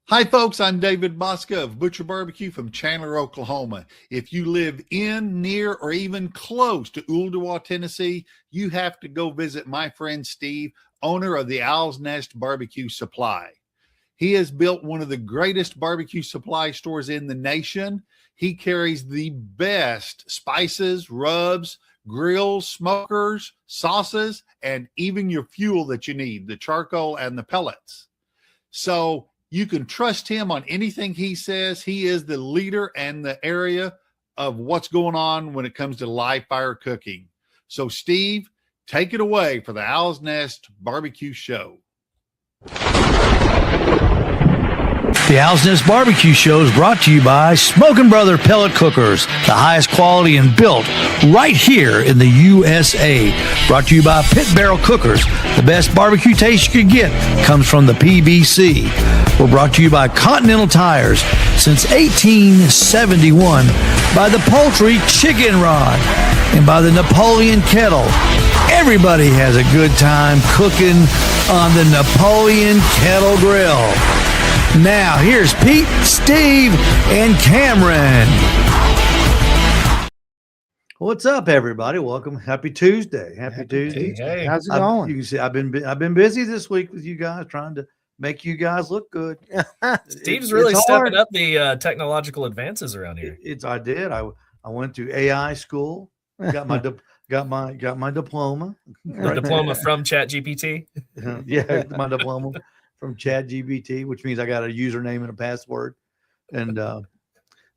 Hi, folks. I'm David Bosca of Butcher Barbecue from Chandler, Oklahoma. If you live in, near, or even close to Ooltewah, Tennessee, you have to go visit my friend Steve, owner of the Owl's Nest Barbecue Supply. He has built one of the greatest barbecue supply stores in the nation. He carries the best spices, rubs, grills, smokers, sauces, and even your fuel that you need, the charcoal and the pellets. So you can trust him on anything he says. He is the leader and the area of what's going on when it comes to live fire cooking. So, Steve, take it away for the Owl's Nest Barbecue Show. The Owl's Nest Barbecue Show is brought to you by Smokin' Brother Pellet Cookers, the highest quality and built right here in the USA. Brought to you by Pit Barrel Cookers. The best barbecue taste you could get comes from the PBC. We're brought to you by Continental Tires since 1871, by the Poultry Chicken Rod, and by the Napoleon Kettle. Everybody has a good time cooking on the Napoleon Kettle Grill. Now, here's Pete, Steve, and Cameron. What's up, everybody? Welcome. Happy Tuesday. Happy Tuesday. Hey. How's it going? You can see I've been busy this week with you guys, trying to make you guys look good. Steve's really it's stepping hard. up the technological advances around here. I did. I went to AI school. Got my diploma. The diploma from ChatGPT. Yeah, my diploma from ChatGPT, which means I got a username and a password. And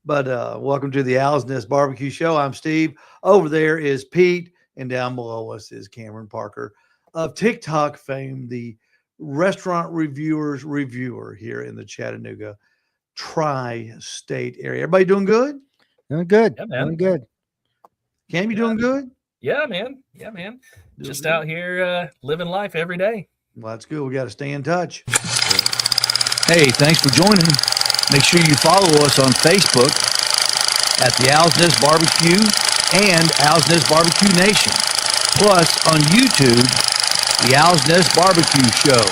but welcome to the Owl's Nest Barbecue Show. I'm Steve. Over there is Pete, and down below us is Cameron Parker of TikTok fame, the restaurant reviewer here in the Chattanooga tri-state area. Everybody doing good? Doing good. Yeah, man. Doing good. Cam, you doing good? Yeah, man. Yeah, man. Doing Just good? out here living life every day. Well, that's good. We got to stay in touch. Hey, thanks for joining. Make sure you follow us on Facebook at the Owl's Nest Barbecue and Owl's Nest Barbecue Nation. Plus on YouTube, the Owl's Nest Barbecue Show.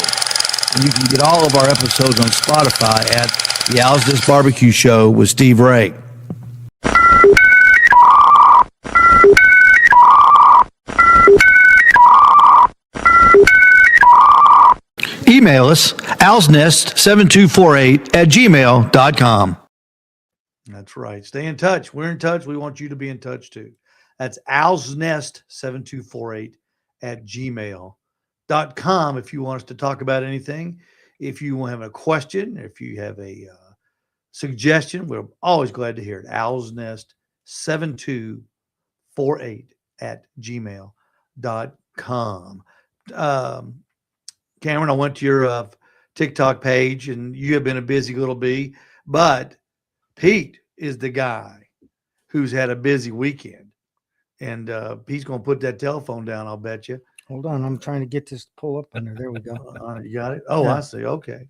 And you can get all of our episodes on Spotify at the Owl's Nest Barbecue Show with Steve Ray. Email us, owlsnest7248@gmail.com. That's right. Stay in touch. We're in touch. We want you to be in touch too. That's owlsnest7248@gmail.com if you want us to talk about anything. If you have a question, if you have a suggestion, we're always glad to hear it. owlsnest7248@gmail.com. Cameron, I went to your TikTok page, and you have been a busy little bee, but Pete is the guy who's had a busy weekend, and he's going to put that telephone down, I'll bet you. Hold on. I'm trying to get this to pull up on there. There we go. You got it? Oh, Yeah. I see. Okay.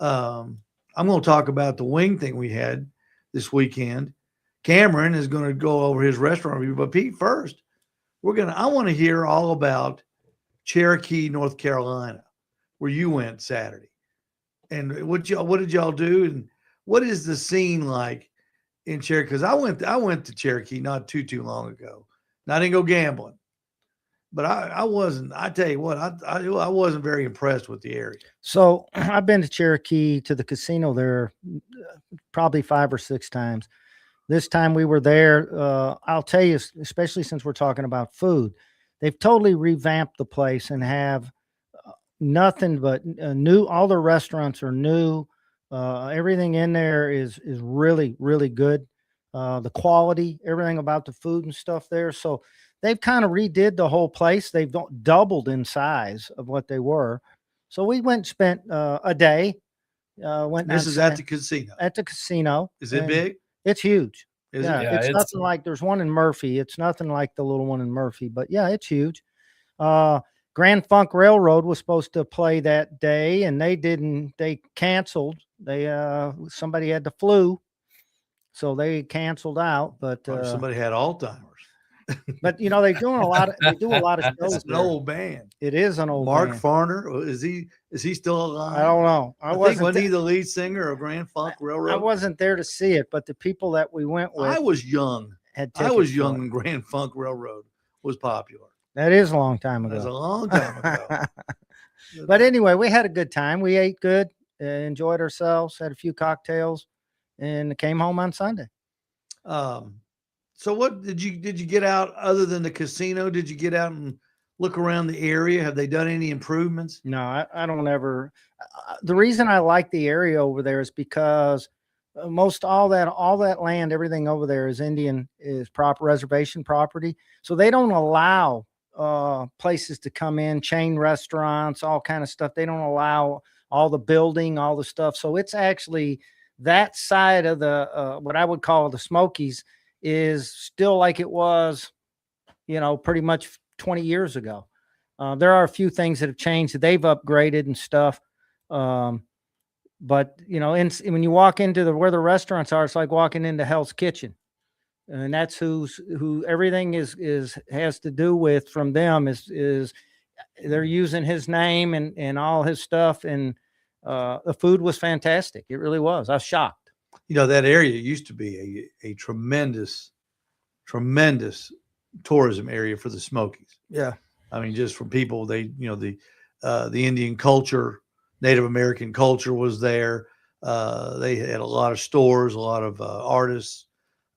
I'm going to talk about the wing thing we had this weekend. Cameron is going to go over his restaurant review, but Pete, first, I want to hear all about Cherokee, North Carolina, where you went Saturday, and what did y'all do, and what is the scene like in Cherokee? Because I went to Cherokee not too long ago. Now, I didn't go gambling, but I wasn't. I tell you what, I wasn't very impressed with the area. So I've been to Cherokee, to the casino there probably 5 or 6 times. This time we were there. I'll tell you, especially since we're talking about food, they've totally revamped the place and have nothing but new. All the restaurants are new. Everything in there is really, really good. The quality, everything about the food and stuff there. So they've kind of redid the whole place. They've doubled in size of what they were. So we went and spent a day. This is at the casino. At the casino. Is it and big? It's huge. Is Yeah, it? Yeah, it's it's- nothing like, there's one in Murphy. It's nothing like the little one in Murphy, but yeah, it's huge. Grand Funk Railroad was supposed to play that day, and they didn't. They canceled. Somebody had the flu, so they canceled out. But Or somebody had Alzheimer's. But you know, they do a lot of shows. It's an there. old band. It is an old Mark band. Farner, is he still alive? I don't know. I think wasn't wasn't he th- the lead singer of Grand Funk Railroad? I wasn't there to see it, but the people that we went with I was young. had I was tickets for young it. when Grand Funk Railroad was popular. That is a long time That's a ago. long time ago. But anyway, we had a good time. We ate good, enjoyed ourselves, had a few cocktails, and came home on Sunday. So what did you get out other than the casino? Did you get out and look around the area? Have they done any improvements? No, I don't ever. The reason I like the area over there is because most all that land, everything over there is proper reservation property. So they don't allow places to come in, chain restaurants, all kind of stuff. They don't allow all the building, all the stuff. So it's actually that side of the what I would call the Smokies is still like it was, pretty much 20 years ago. There are a few things that have changed that they've upgraded and stuff. But when you walk into where the restaurants are, it's like walking into Hell's Kitchen, and that's who everything has to do with from them is they're using his name and all his stuff. And the food was fantastic. It really was. I was shocked. That area used to be a tremendous tourism area for the Smokies. Yeah. I mean, just from people, the Indian culture, Native American culture was there. They had a lot of stores, a lot of artists,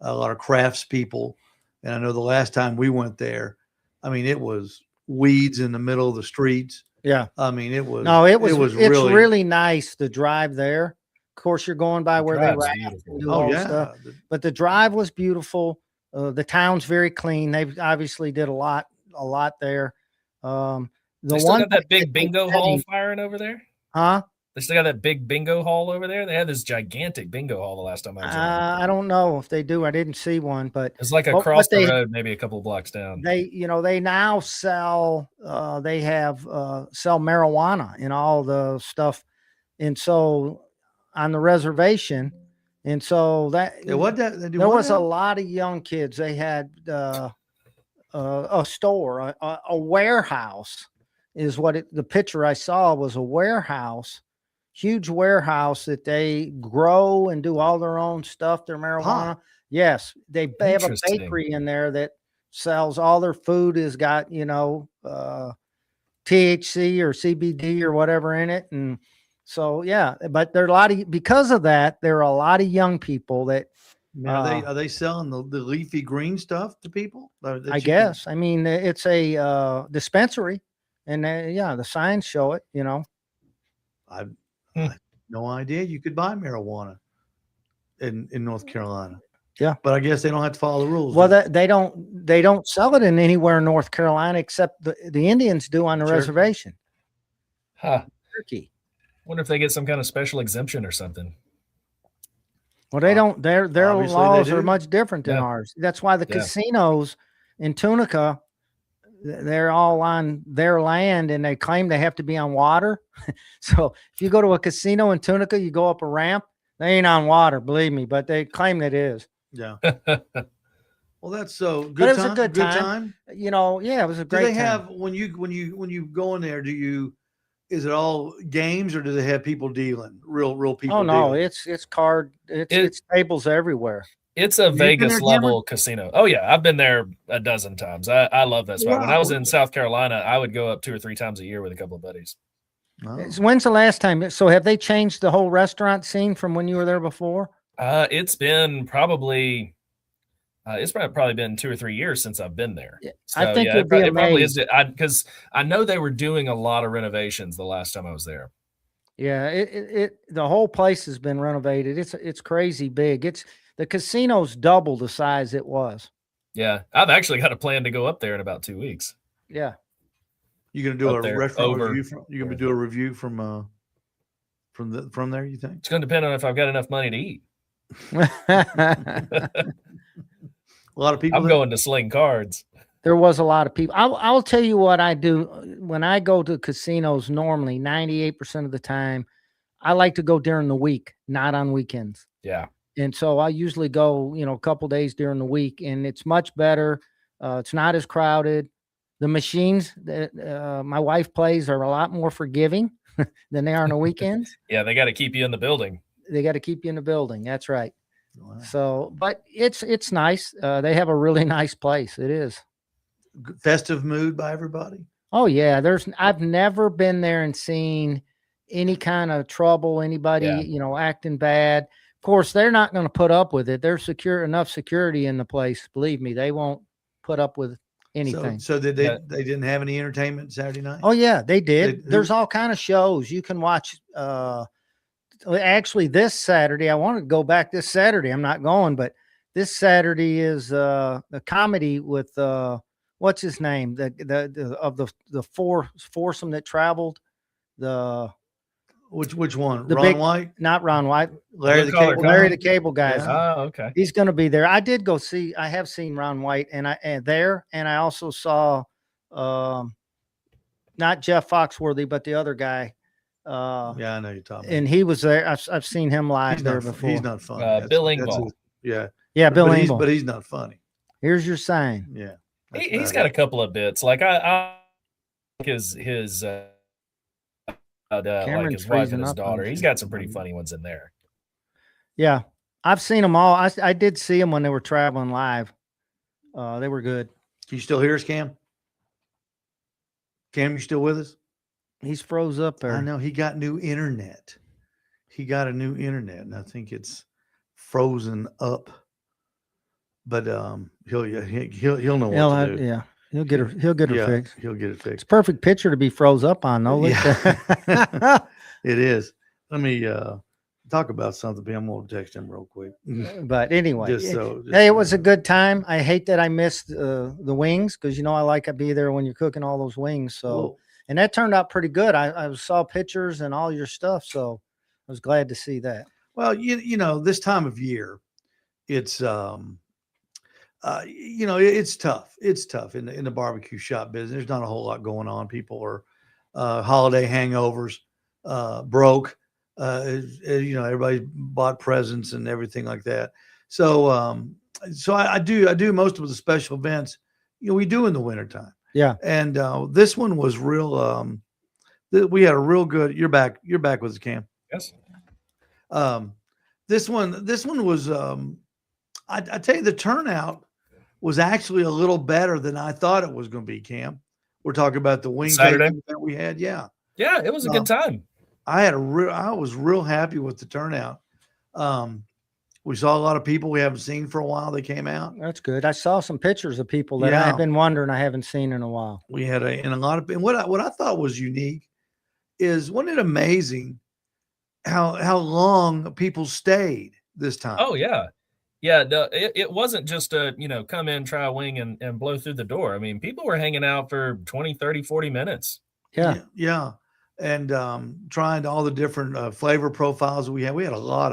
a lot of crafts people. And I know the last time we went there, I mean, it was weeds in the middle of the streets. Yeah. I mean, it's really nice to drive there. Of course, you're going by where they raft and do all the stuff. But the drive was beautiful. The town's very clean. They've obviously did a lot there. They still got that big bingo hall firing over there? Huh? They still got that big bingo hall over there? They had this gigantic bingo hall the last time I was there. I don't know if they do. I didn't see one, but it's like across the road, maybe a couple of blocks down. They now sell sell marijuana and all the stuff. And so on the reservation, and so there was a lot of young kids. They had a store, a warehouse is what the picture I saw was, a warehouse, huge warehouse that they grow and do all their own stuff, their marijuana. Yes, they have a bakery in there that sells all their food, has got THC or CBD or whatever in it. And so, yeah, but there are because of that, there are a lot of young people that are they selling the leafy green stuff to people? I guess. I mean, it's a dispensary, and the signs show it. I had no idea you could buy marijuana in North Carolina. Yeah, but I guess they don't have to follow the rules. Well, they don't sell it in anywhere in North Carolina except the Indians do on the reservation. Huh. Turkey. Wonder if they get some kind of special exemption or something. Well, they don't. Their laws are much different than ours. That's why the casinos in Tunica, they're all on their land, and they claim they have to be on water. So if you go to a casino in Tunica, you go up a ramp. They ain't on water, believe me, but they claim it is. Yeah. Well, that's so good. But it was time, a good time. It was a great time. Do they have when you go in there? Is it all games, or do they have people dealing? Real people? Oh no, it's card. It's tables everywhere. It's a Vegas level casino. Oh yeah, I've been there a dozen times. I love that spot. Wow. When I was in South Carolina, I would go up 2 or 3 times a year with a couple of buddies. Oh. When's the last time? So have they changed the whole restaurant scene from when you were there before? It's been probably been 2 or 3 years since I've been there. So, I think it probably is, because I know they were doing a lot of renovations the last time I was there. Yeah, the whole place has been renovated. It's crazy big. The casino's double the size it was. Yeah, I've actually got a plan to go up there in about 2 weeks. Yeah. You gonna do a restaurant review? You gonna do a review from there? You think it's gonna depend on if I've got enough money to eat. A lot of people. I'm going to sling cards. There was a lot of people. I'll tell you what I do when I go to casinos. Normally, 98% of the time, I like to go during the week, not on weekends. Yeah. And so I usually go, a couple days during the week, and it's much better. It's not as crowded. The machines that my wife plays are a lot more forgiving than they are on the weekends. Yeah, they got to keep you in the building. They got to keep you in the building. That's right. Wow. So, but it's nice. They have a really nice place. It is. Festive mood by everybody. Oh yeah. I've never been there and seen any kind of trouble, anybody, acting bad. Of course, they're not going to put up with it. There's enough security in the place. Believe me, they won't put up with anything. So did they didn't have any entertainment Saturday night? Oh yeah, they did. There's all kind of shows you can watch. Actually, this Saturday, I wanted to go back this Saturday. I'm not going, but this Saturday is a comedy with what's his name? The foursome that traveled. Which one? The Ron White? Not Ron White. Larry the Cable Guy. Yeah. Oh, okay. He's going to be there. I have seen Ron White and I also saw not Jeff Foxworthy, but the other guy. Yeah, I know you're talking. And he was there. I've seen him live there before. He's not funny. Bill Engvall. Yeah, Bill Engvall. But he's not funny. Here's your sign. Yeah, He's got a couple of bits. Like I his like his wife and his daughter. He's got some pretty funny ones in there. Yeah, I've seen them all. I did see them when they were traveling live. They were good. Can you still hear us, Cam? Cam, you still with us? He's froze up there. I know he got new internet. He got a new internet, and I think it's frozen up. But he'll know what to do. Yeah, he'll get her fixed. He'll get it It's fixed. a perfect picture to be froze up on, though. Yeah. It is. Let me talk about something. I'm going to text him real quick. But anyway, Hey, it was a good time. I hate that I missed the wings because I like to be there when you're cooking all those wings. So. Whoa. And that turned out pretty good. I saw pictures and all your stuff, so I was glad to see that. Well, this time of year, it's it's tough. It's tough in the barbecue shop business. There's not a whole lot going on. People are holiday hangovers, broke. Everybody bought presents and everything like that. So I do most of the special events. We do in the wintertime. Yeah. And this one was real. We had a real good. You're back with us, Cam. Yes. This one was. I tell you, the turnout was actually a little better than I thought it was going to be. Cam, we're talking about the wing Saturday that we had. Yeah. Yeah, it was a good time. I was real happy with the turnout. We saw a lot of people we haven't seen for a while. They came out. That's good. I saw some pictures of people that I've been wondering I haven't seen in a while. We had and what I thought was unique is, wasn't it amazing how long people stayed this time? Oh yeah. Yeah, it wasn't just come in, try a wing and blow through the door. I mean, people were hanging out for 20, 30, 40 minutes. Yeah. Yeah. And trying all the different flavor profiles we had. We had a lot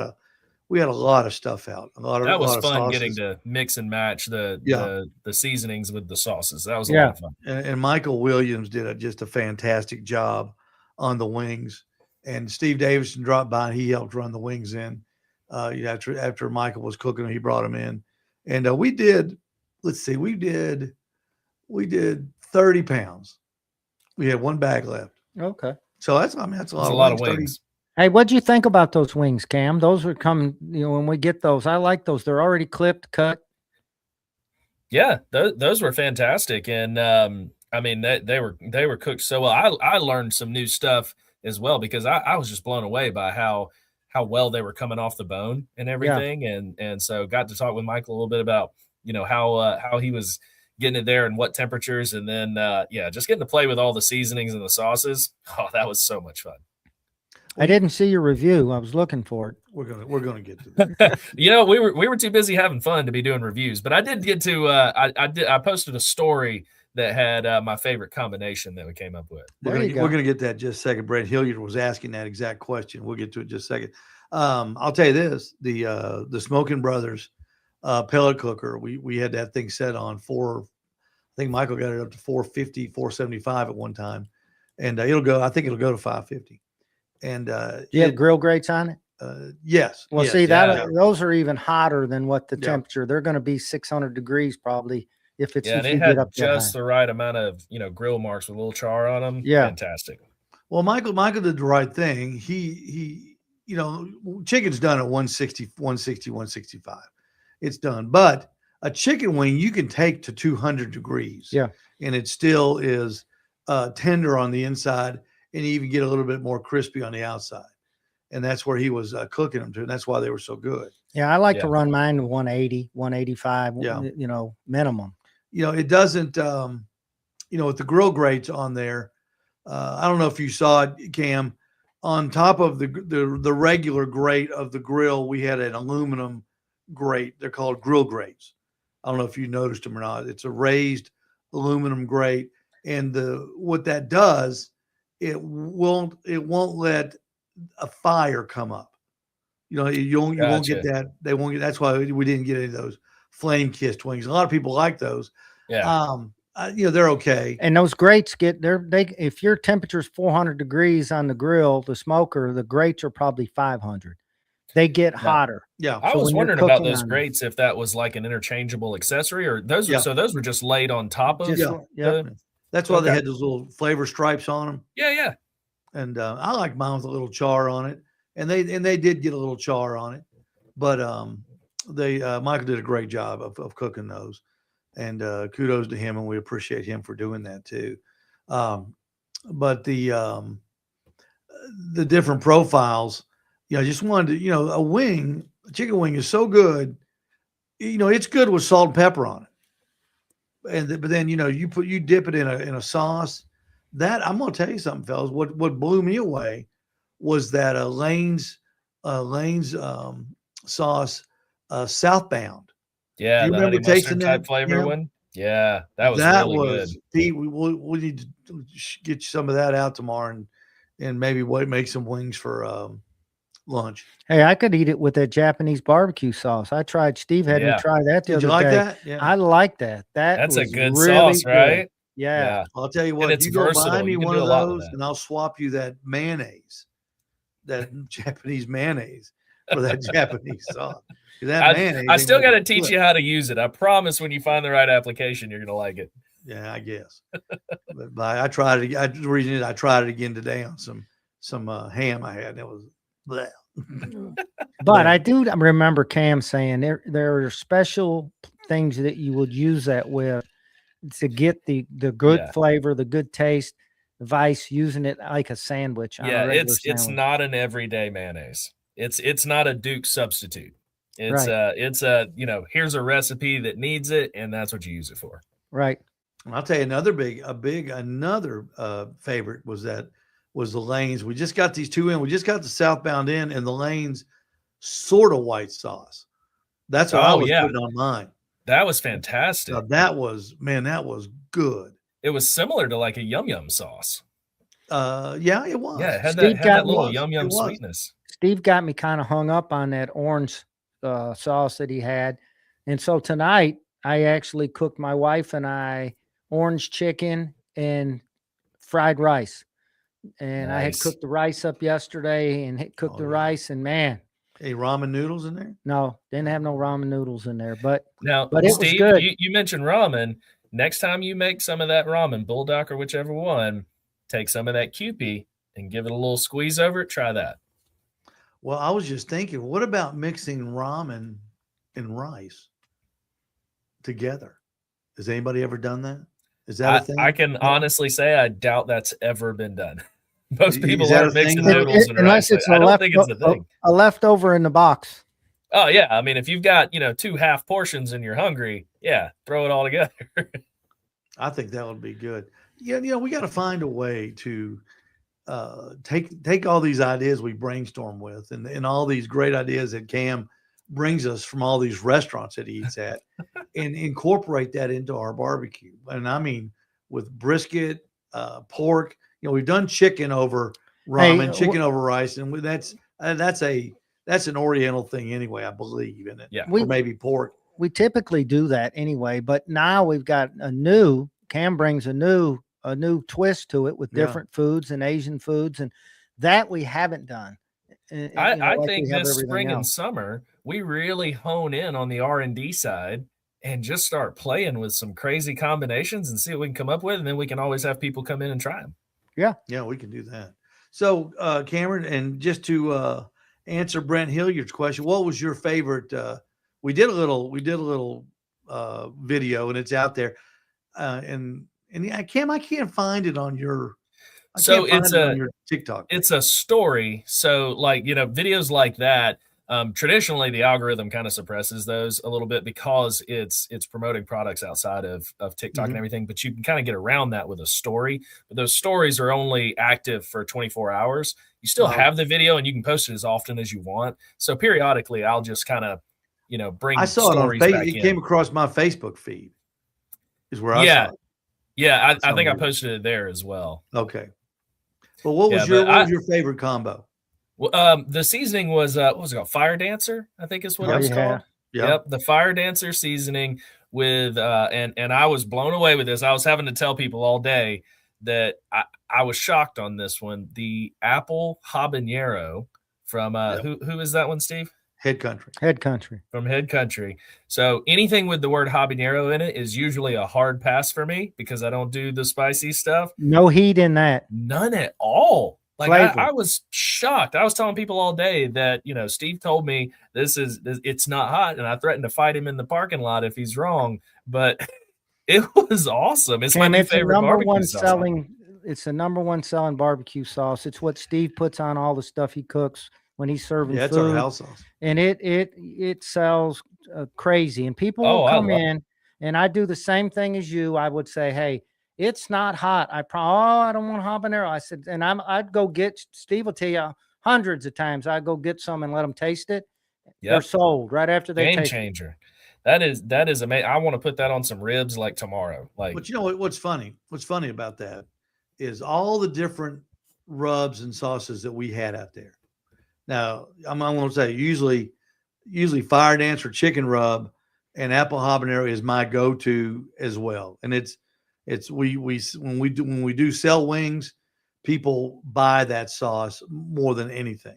of stuff out. That was fun sauces. getting to mix and match the seasonings with the sauces. That was a Yeah. lot of fun. And Michael Williams did just a fantastic job on the wings. And Steve Davison dropped by and he helped run the wings in. After Michael was cooking, he brought them in. And we did 30 pounds. We had one bag left. Okay. So that's a lot of wings. Hey, what'd you think about those wings, Cam? Those are coming, when we get those. I like those. They're already clipped, cut. Yeah, those were fantastic. And I mean, they were cooked so well. I learned some new stuff as well because I was just blown away by how well they were coming off the bone and everything. Yeah. And so got to talk with Michael a little bit about, how he was getting it there and what temperatures. And then, just getting to play with all the seasonings and the sauces. Oh, that was so much fun. I didn't see your review. I was looking for it. We're gonna get to that. We were too busy having fun to be doing reviews, but I did get to. I posted a story that had my favorite combination that we came up with. We're gonna get that just a second. Brett Hilliard was asking that exact question. We'll get to it just a second. I'll tell you this: the Smoking Brothers pellet cooker. We had that thing set on I think Michael got it up to 450, 475 at one time, and I think it'll go to 550. And you have grill grates on it? Yes. Well, yes, see those are even hotter than what the temperature. They're going to be 600 degrees probably if it's Yeah, if and it you get had up that just high. the right amount of, grill marks with a little char on them. Yeah. Fantastic. Well, Michael did the right thing. He, chicken's done at 160, 160, 165. It's done. But a chicken wing you can take to 200 degrees. Yeah. And it still is tender on the inside, and you even get a little bit more crispy on the outside. And that's where he was cooking them to. And that's why they were so good. Yeah, I like to Yeah. run mine to 180, 185, Yeah. Minimum. It doesn't, with the grill grates on there, I don't know if you saw it, Cam, on top of the regular grate of the grill, we had an aluminum grate. They're called grill grates. I don't know if you noticed them or not. It's a raised aluminum grate. And what that does, it won't let a fire come up. You won't get Gotcha. that. They won't get. That's why we didn't get any of those flame kissed wings. A lot of people like those. Yeah. They're okay. And those grates if your temperature is 400 degrees on the grill, the smoker, the grates are probably 500. They get hotter. Yeah. I So was when you're wondering about cooking those on- grates, if that was like an interchangeable accessory, or those Yeah. so those were just laid on top of Just- yeah. That's why they Okay. had those little flavor stripes on them. yeah. And I like mine with a little char on it, and they did get a little char on it, but Michael did a great job of cooking those, and kudos to him, and we appreciate him for doing that too. But the different profiles, I just wanted to, a chicken wing is so good, it's good with salt and pepper on it, but then you dip it in a sauce. That I'm gonna tell you something, fellas. What blew me away was that Lane's sauce, Southbound. Yeah, you the remember honey tasting mustard type that, flavor Cam? one. Yeah, that was really good. Pete, we need to get you some of that out tomorrow, and maybe make some wings for lunch. Hey, I could eat it with that Japanese barbecue sauce. I tried. Steve had me Yeah. try that the Did you other like day. that? Yeah. I like that. That's a was good really sauce, good. right? Yeah. I'll tell you And what, it's you go buy versatile. me You can one do of a lot with those, that. and I'll swap you that mayonnaise, that Japanese mayonnaise, for that Japanese sauce. That mayonnaise I ain't still got to nothing teach but- you how to use it. I promise when you find the right application, you're going to like it. Yeah, I guess. but I tried it. The reason is I tried it again today on some ham I had, and it was bleh. But Yeah. I do remember Cam saying there are special things that you would use that with to get the good Yeah. flavor, the good taste. Vice using it like a sandwich. On a Yeah, regular it's sandwich. not an everyday mayonnaise. It's not a Duke substitute. It's Right. here's a recipe that needs it, and that's what you use it for. Right. And I'll tell you another favorite was the Lane's. We just got these two in. We just got the Southbound in, and the Lane's sort of white sauce. That's what I was putting on mine. That was fantastic. That was good. It was similar to like a yum yum sauce. Yeah, it was. Yeah, it had Steve that got little was. yum It yum was. sweetness. Steve got me kind of hung up on that orange sauce that he had. And so tonight I actually cooked my wife and I orange chicken and fried rice. And I had Nice. cooked the rice up yesterday and had cooked Oh, the yeah. rice, and man, Hey, ramen noodles in there? no, didn't have no ramen noodles in there, but Now, But it was Steve, good. you mentioned ramen. Next time you make some of that ramen, Bulldog or whichever one, take some of that Kewpie and give it a little squeeze over it. Try that. Well, I was just thinking, what about mixing ramen and rice together? Has anybody ever done that? Is that a thing? I can honestly say I doubt that's ever been done. Most Is people that a aren't mixing thing? noodles and unless rice. it's I don't think it's a thing. a leftover in the box. Oh yeah, I mean, if you've got 2 half portions and you're hungry, yeah, throw it all together. I think that would be good. Yeah, we got to find a way to take all these ideas we brainstorm with, and all these great ideas that Cam brings us from all these restaurants that he eats at, and incorporate that into our barbecue. And I mean, with brisket, pork. We've done chicken over ramen, chicken over rice, and that's an Oriental thing anyway, I believe in it. Yeah. Or maybe pork. We typically do that anyway, but now we've got Cam brings a new twist to it with Yeah. different foods and Asian foods, and that we haven't done. I like think we have this everything spring and else. summer we really hone in on the R&D side and just start playing with some crazy combinations and see what we can come up with. And then we can always have people come in and try them. Yeah, we can do that. So, Cameron, and just to answer Brent Hilliard's question, what was your favorite? We did a little video, and it's out there. And yeah, Cam, I can't find it on your. On your TikTok. It's a story. So, like, videos like that. Traditionally, the algorithm kind of suppresses those a little bit because it's promoting products outside of TikTok and everything. But you can kind of get around that with a story. But those stories are only active for 24 hours. You still have the video, and you can post it as often as you want. So periodically, I'll just kind of, bring. I saw it on Facebook. It came across my Facebook feed. Is where I saw it. Yeah, I think I posted it there as well. Okay. Well, what was your favorite combo? Well, the seasoning was what was it called? Fire Dancer, I think is what it was called. Yep, the Fire Dancer seasoning with and I was blown away with this. I was having to tell people all day that I was shocked on this one. The apple habanero from who is that one, Steve? Head Country. From Head Country. So anything with the word habanero in it is usually a hard pass for me because I don't do the spicy stuff. No heat in that. None at all. Like I was shocked. I was telling people all day that, Steve told me it's not hot, and I threatened to fight him in the parking lot if he's wrong, but it was awesome. It's my new favorite barbecue sauce. It's the number one selling barbecue sauce. It's what Steve puts on all the stuff he cooks when he's serving food. It's our house sauce. And it sells crazy. And people will come in, and I do the same thing as you. I would say, hey, it's not hot. I don't want habanero. I said, and I'd go get, Steve will tell you hundreds of times, I'd go get some and let them taste it. Yep. They're sold right after they taste it. Game changer. That is amazing. I want to put that on some ribs like tomorrow. But you know what's funny? What's funny about that is all the different rubs and sauces that we had out there. Now, I'm going to say usually Fire Dancer chicken rub and apple habanero is my go-to as well. And it's when we do sell wings, people buy that sauce more than anything.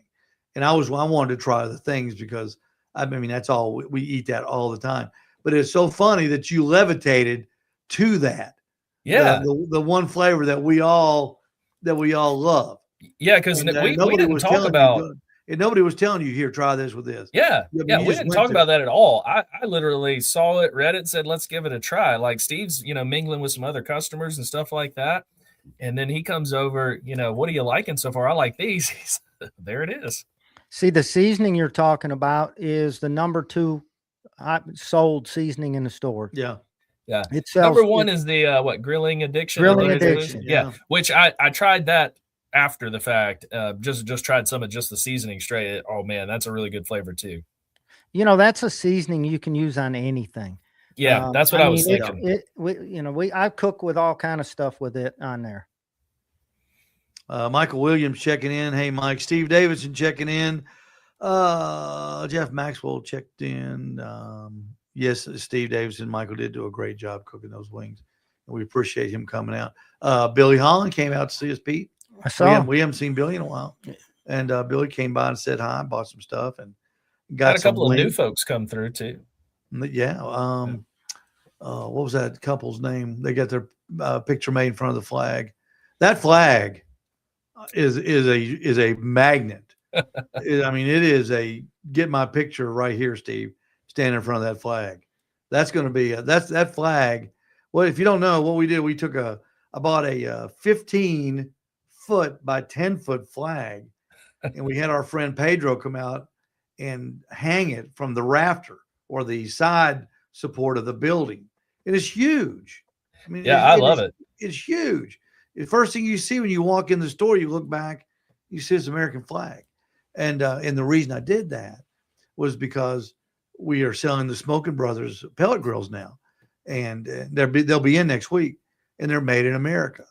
And I wanted to try the things because that's all we eat that all the time. But it's so funny that you levitated to that. Yeah, the one flavor that we all love. Yeah, because we didn't talk about. And nobody was telling you, here, try this with this. Yeah, we didn't talk about that at all. I literally saw it, read it, said, let's give it a try. Like Steve's, mingling with some other customers and stuff like that. And then he comes over, what are you liking so far? I like these. There it is. See, the seasoning you're talking about is the number 2 sold seasoning in the store. Yeah. Yeah. It sells, number 1 is the Grilling Addiction. Grilling Addiction. Yeah. Which I tried that after the fact, just tried some of just the seasoning straight. Oh man, that's a really good flavor too. That's a seasoning you can use on anything. Yeah, that's what I was thinking. I cook with all kind of stuff with it on there. Michael Williams checking in. Hey, Mike. Steve Davidson checking in. Jeff Maxwell checked in. Yes, Steve Davidson. Michael did do a great job cooking those wings, and we appreciate him coming out. Billy Holland came out to see us, Pete. I saw we haven't seen Billy in a while, and Billy came by and said hi, bought some stuff, and got a couple of new folks come through too. Yeah. What was that couple's name? They got their picture made in front of the flag. That flag is a magnet. It is a get my picture right here, Steve, standing in front of that flag. That's going to be that flag. Well, if you don't know what we did, we took I bought a 15 foot by 10 foot flag, and we had our friend Pedro come out and hang it from the rafter or the side support of the building. It is huge. I love it. It's huge. The first thing you see when you walk in the store, you look back, you see this American flag. And the reason I did that was because we are selling the Smoking Brothers pellet grills now, and they'll be in next week, and they're made in America.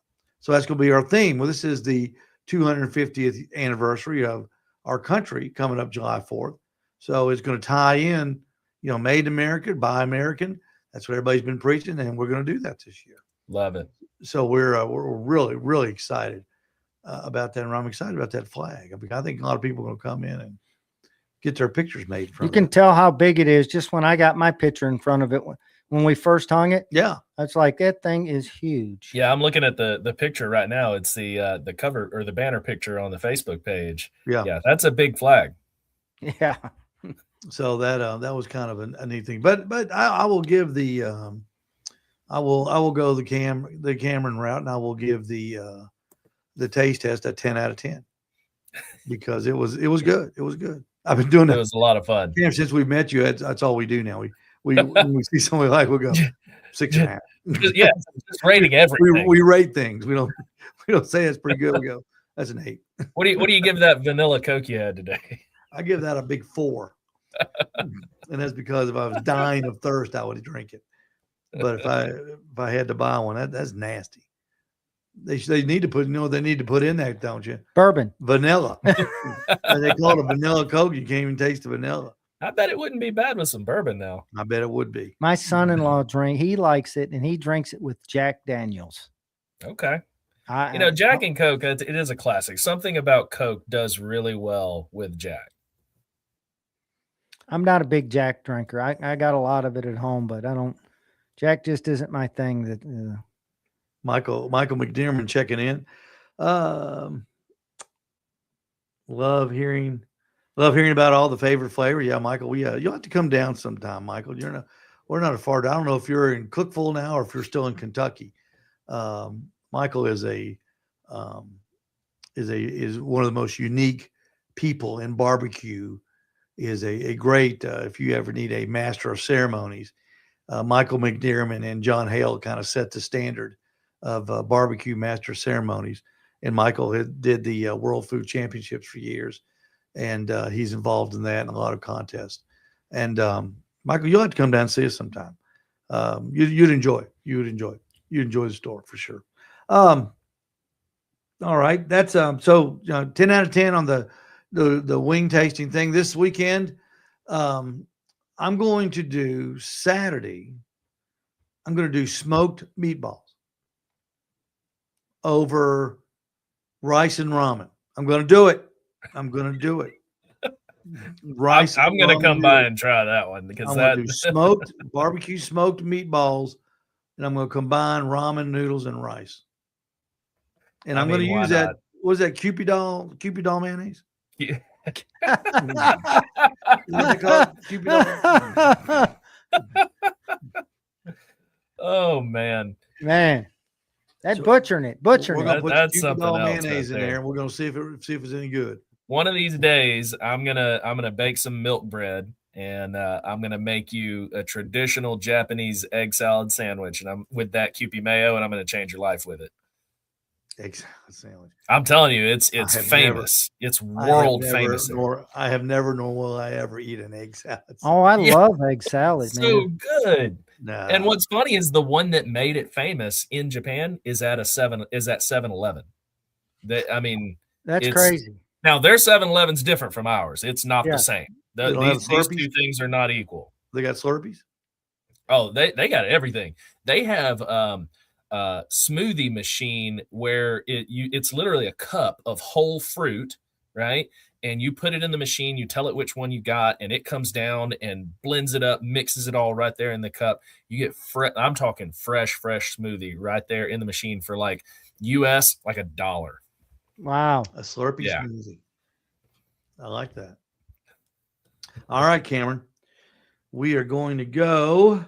So that's going to be our theme. Well, this is the 250th anniversary of our country coming up July 4th. So it's going to tie in, made in America, buy American. That's what everybody's been preaching, and we're going to do that this year. Love it. So we're really, really excited about that, and I'm excited about that flag. I think a lot of people are going to come in and get their pictures made from it. You can tell how big it is just when I got my picture in front of it. when we first hung it. Yeah. That's like, that thing is huge. Yeah, I'm looking at the picture right now. It's the cover or the banner picture on the Facebook page. Yeah. Yeah, that's a big flag. Yeah. So that was kind of a neat thing. But I will give the I will go the Cameron route, and I will give the taste test a 10 out of 10 because it was good. It was good. I've been doing It that was a lot of fun. since we met you. That's all we do now. We when we see somebody like, we'll go 6.5. Yeah, just rating everything. We rate things. We don't say it's pretty good. We go, that's an 8. What do you give that vanilla Coke you had today? I give that a big 4. And that's because if I was dying of thirst, I would drink it. But if I had to buy one, that's nasty. They need to put, they need to put in that, don't you? Bourbon. Vanilla. And they call it a vanilla Coke. You can't even taste the vanilla. I bet it wouldn't be bad with some bourbon now. I bet it would be. My son-in-law he likes it, and he drinks it with Jack Daniels. Okay. Jack and Coke, it is a classic. Something about Coke does really well with Jack. I'm not a big Jack drinker. I got a lot of it at home, but Jack just isn't my thing. That Michael McDermott checking in. Love hearing about all the favorite flavor. Yeah, Michael, you'll have to come down sometime, Michael. We're not far down. I don't know if you're in Cookeville now or if you're still in Kentucky. Michael is one of the most unique people in barbecue. Is a great if you ever need a master of ceremonies. Michael McDermott and John Hale kind of set the standard of barbecue master ceremonies. And Michael did the World Food Championships for years. And he's involved in that and a lot of contests. And Michael, you'll have to come down and see us sometime. You'd enjoy the store for sure. All right. That's so 10 out of 10 on the wing tasting thing this weekend. I'm going to do Saturday. I'm going to do smoked meatballs over rice and ramen. I'm going to do it. Rice. I'm going to come by and try that one because I'm going to do barbecue smoked meatballs, and I'm going to combine ramen noodles and rice. And I'm going to use that. What is that? Cupid doll mayonnaise. Yeah. Oh man, that's butchering it. We're gonna put that's Cupid something doll else mayonnaise right in there, there. and we're gonna see if it's any good. One of these days, I'm gonna bake some milk bread, and I'm gonna make you a traditional Japanese egg salad sandwich, and I'm with that Kewpie mayo, and I'm gonna change your life with it. Egg salad sandwich. I'm telling you, it's famous. It's world famous. I have never, nor will I ever eat an egg salad. Oh, I love egg salad, man. So good. Nah. And what's funny is the one that made it famous in Japan is at 7-Eleven. That's crazy. Now their 7-Eleven's different from ours. It's not Yeah. the same. They don't have These Slurpees? two things are not equal. They got Slurpees. Oh, they got everything. They have smoothie machine where it's literally a cup of whole fruit, right? And you put it in the machine, you tell it which one you got, and it comes down and blends it up, mixes it all right there in the cup. You get I'm talking fresh smoothie right there in the machine for like US like $1. Wow. A Slurpee Yeah. smoothie. I like that. All right, Cameron. We are going to go.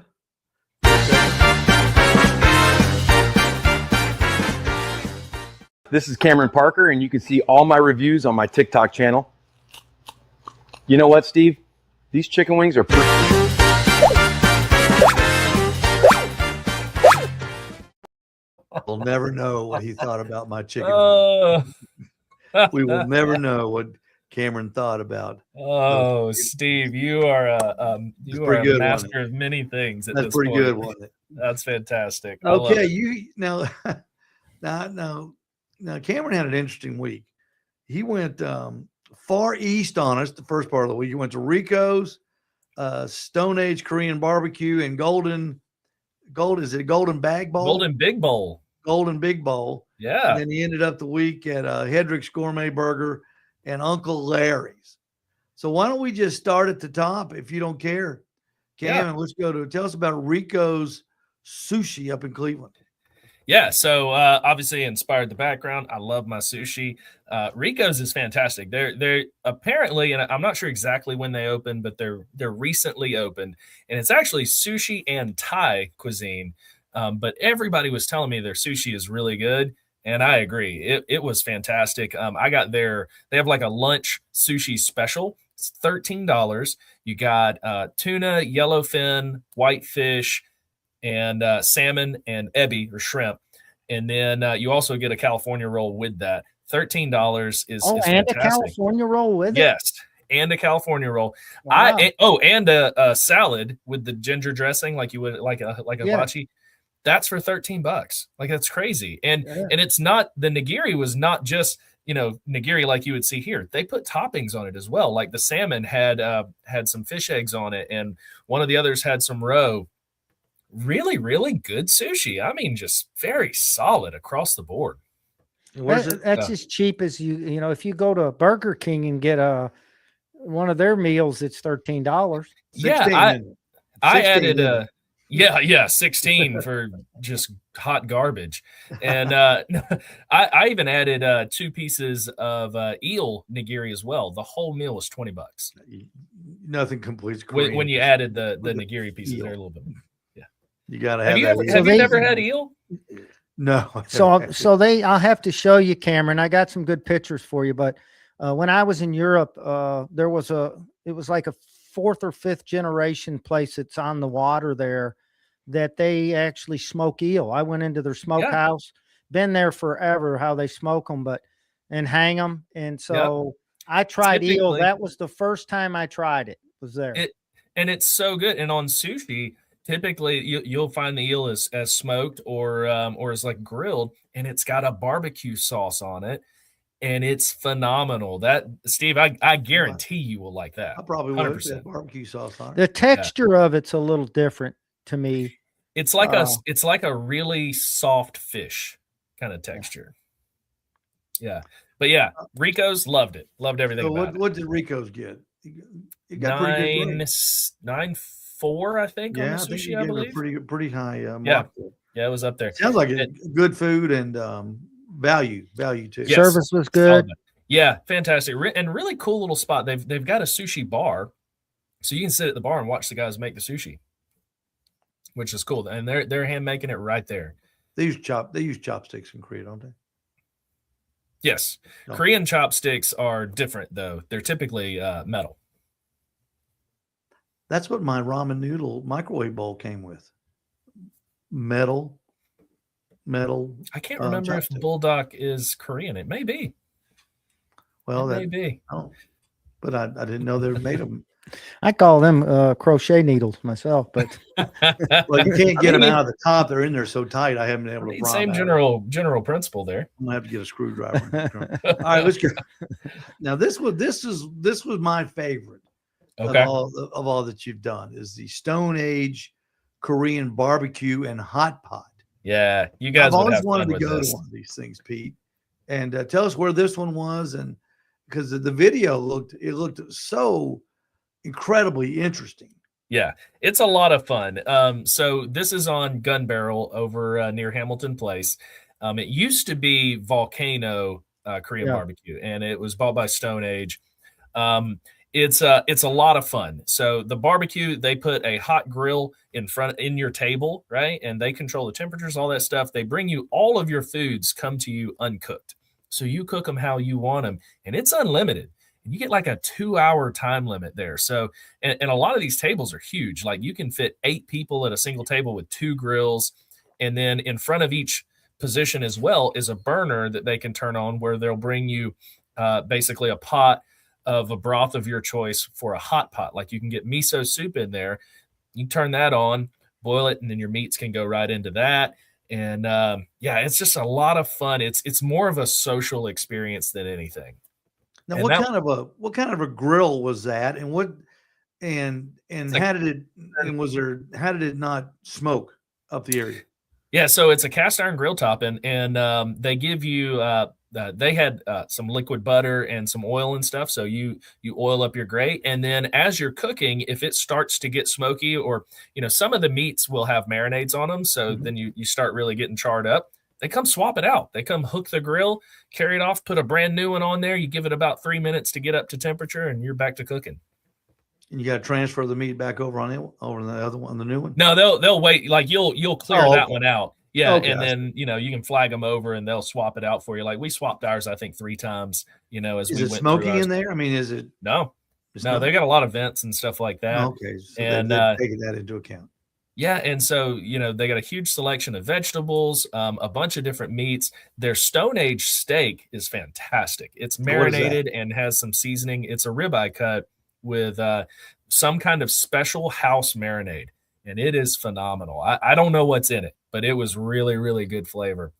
This is Cameron Parker, and you can see all my reviews on my TikTok channel. You know what, Steve? These chicken wings are We'll never know what he thought about my chicken. We will never know what Cameron thought about. Oh, Steve, you are a pretty good, wasn't master of many things. At That's this pretty point. good, wasn't it? That's fantastic. I love Okay, it. you now Cameron had an interesting week. He went far east on us the first part of the week. He went to Rico's, Stone Age Korean barbecue, and Golden Bag Bowl? Golden Big Bowl. Golden Big Bowl. Yeah. And then he ended up the week at Hedrick's Gourmet Burger and Uncle Larry's. So why don't we just start at the top if you don't care, Cam, and let's tell us about Rico's Sushi up in Cleveland. Yeah, so obviously inspired the background. I love my sushi. Rico's is fantastic. They're apparently, and I'm not sure exactly when they opened, but they're recently opened, and it's actually sushi and Thai cuisine. But everybody was telling me their sushi is really good, and I agree. It was fantastic. I got they have like a lunch sushi special. It's $13. You got tuna, yellowfin, whitefish, and salmon and ebi or shrimp, and then you also get a California roll with that. $13 is and fantastic. a California roll with it. Yes, and a California roll. Wow. And a salad with the ginger dressing, like you would like a hibachi. That's for $13. Like, that's crazy. And it's not, the nigiri was not just, nigiri like you would see here. They put toppings on it as well. Like the salmon had some fish eggs on it, and one of the others had some roe. Really, really good sushi. I mean, just very solid across the board. That's as cheap as if you go to Burger King and get one of their meals, it's $13. Yeah, I added 16 for just hot garbage. And I even added 2 pieces of eel nigiri as well. The whole meal was $20. Nothing completes when you added the nigiri pieces there a little bit. You gotta have. Have you ever had eel? No. I'll have to show you, Cameron. I got some good pictures for you. But when I was in Europe, it was like a 4th or 5th generation place that's on the water there that they actually smoke eel. I went into their smokehouse, been there forever, how they smoke them, and hang them. And so I tried eel. That was the first time I tried it, was there. And it's so good. And on sushi, typically you'll find the eel as smoked or as like grilled, and it's got a barbecue sauce on it, and it's phenomenal. That, Steve, I guarantee you will like that. I probably would have barbecue sauce on it. The texture of it's a little different to me. It's like a really soft fish kind of texture. Yeah. But yeah, Rico's loved it. Loved everything about it. What did Rico's get? It got 9.4, I think, on the sushi, I believe. Pretty high mark. Yeah, it was up there. Sounds like good food and value too. Yes. Service was good. Yeah, fantastic. And really cool little spot. They've got a sushi bar, so you can sit at the bar and watch the guys make the sushi, which is cool. And they're hand making it right there. They use chopsticks in Korea, don't they? Yes. No. Korean chopsticks are different, though. They're typically metal. That's what my ramen noodle microwave bowl came with. Metal. I can't remember if Bulldog is Korean. It may be. Well, it may be. But I didn't know they made them. I call them crochet needles myself, but well, you can't get them out of the top. They're in there so tight. I haven't been able to. Same general principle there. I'm gonna have to get a screwdriver. All right, let's go. Now this was my favorite. Okay. Of all that you've done is the Stone Age Korean barbecue and hot pot. Yeah, you guys. I've always wanted to go to one of these things, Pete, and tell us where this one was, and because the video looked so incredibly interesting. Yeah, it's a lot of fun. So this is on Gun Barrel over near Hamilton Place. It used to be Volcano Korean barbecue, and it was bought by Stone Age. It's a lot of fun. So the barbecue, they put a hot grill in your table, right? And they control the temperatures, all that stuff. They bring you all of your foods come to you uncooked. So you cook them how you want them, and it's unlimited. You get like a 2-hour time limit there. So, and a lot of these tables are huge. Like you can fit 8 people at a single table with 2 grills. And then in front of each position as well is a burner that they can turn on where they'll bring you basically a pot of a broth of your choice for a hot pot. Like you can get miso soup in there. You turn that on, boil it, and then your meats can go right into that. And it's just a lot of fun. It's more of a social experience than anything. Now, what kind of a grill was that, and how did it not smoke up the area? Yeah, so it's a cast iron grill top, and they give you they had some liquid butter and some oil and stuff. So you oil up your grate, and then as you're cooking, if it starts to get smoky, or some of the meats will have marinades on them, so then you start really getting charred up. They come swap it out. They come hook the grill, carry it off, put a brand new one on there. You give it about 3 minutes to get up to temperature, and you're back to cooking. And you got to transfer the meat back over on the other one, the new one. No, they'll wait. Like you'll clear that one out. Yeah, Okay, and then you can flag them over, and they'll swap it out for you. Like we swapped ours, I think 3 times. As Is we it went smoky through ours. in there? I mean, is it? No, It's no, not? they got a lot of vents and stuff like that. Okay, so and they're taking that into account. yeah, and so they got a huge selection of vegetables, a bunch of different meats. Their Stone Age steak is fantastic. It's What is that? marinated and has some seasoning. It's a ribeye cut with some kind of special house marinade, and it is phenomenal. I don't know what's in it, but it was really, really good flavor.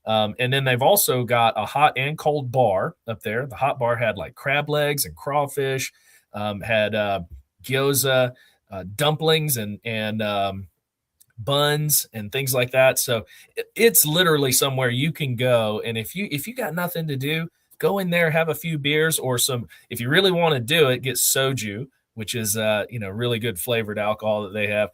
And then they've also got a hot and cold bar up there. The hot bar had like crab legs and crawfish, had gyoza, dumplings and buns and things like that. So it's literally somewhere you can go. And if you got nothing to do, go in there, have a few beers or some, if you really want to do it, get soju, which is, really good flavored alcohol that they have.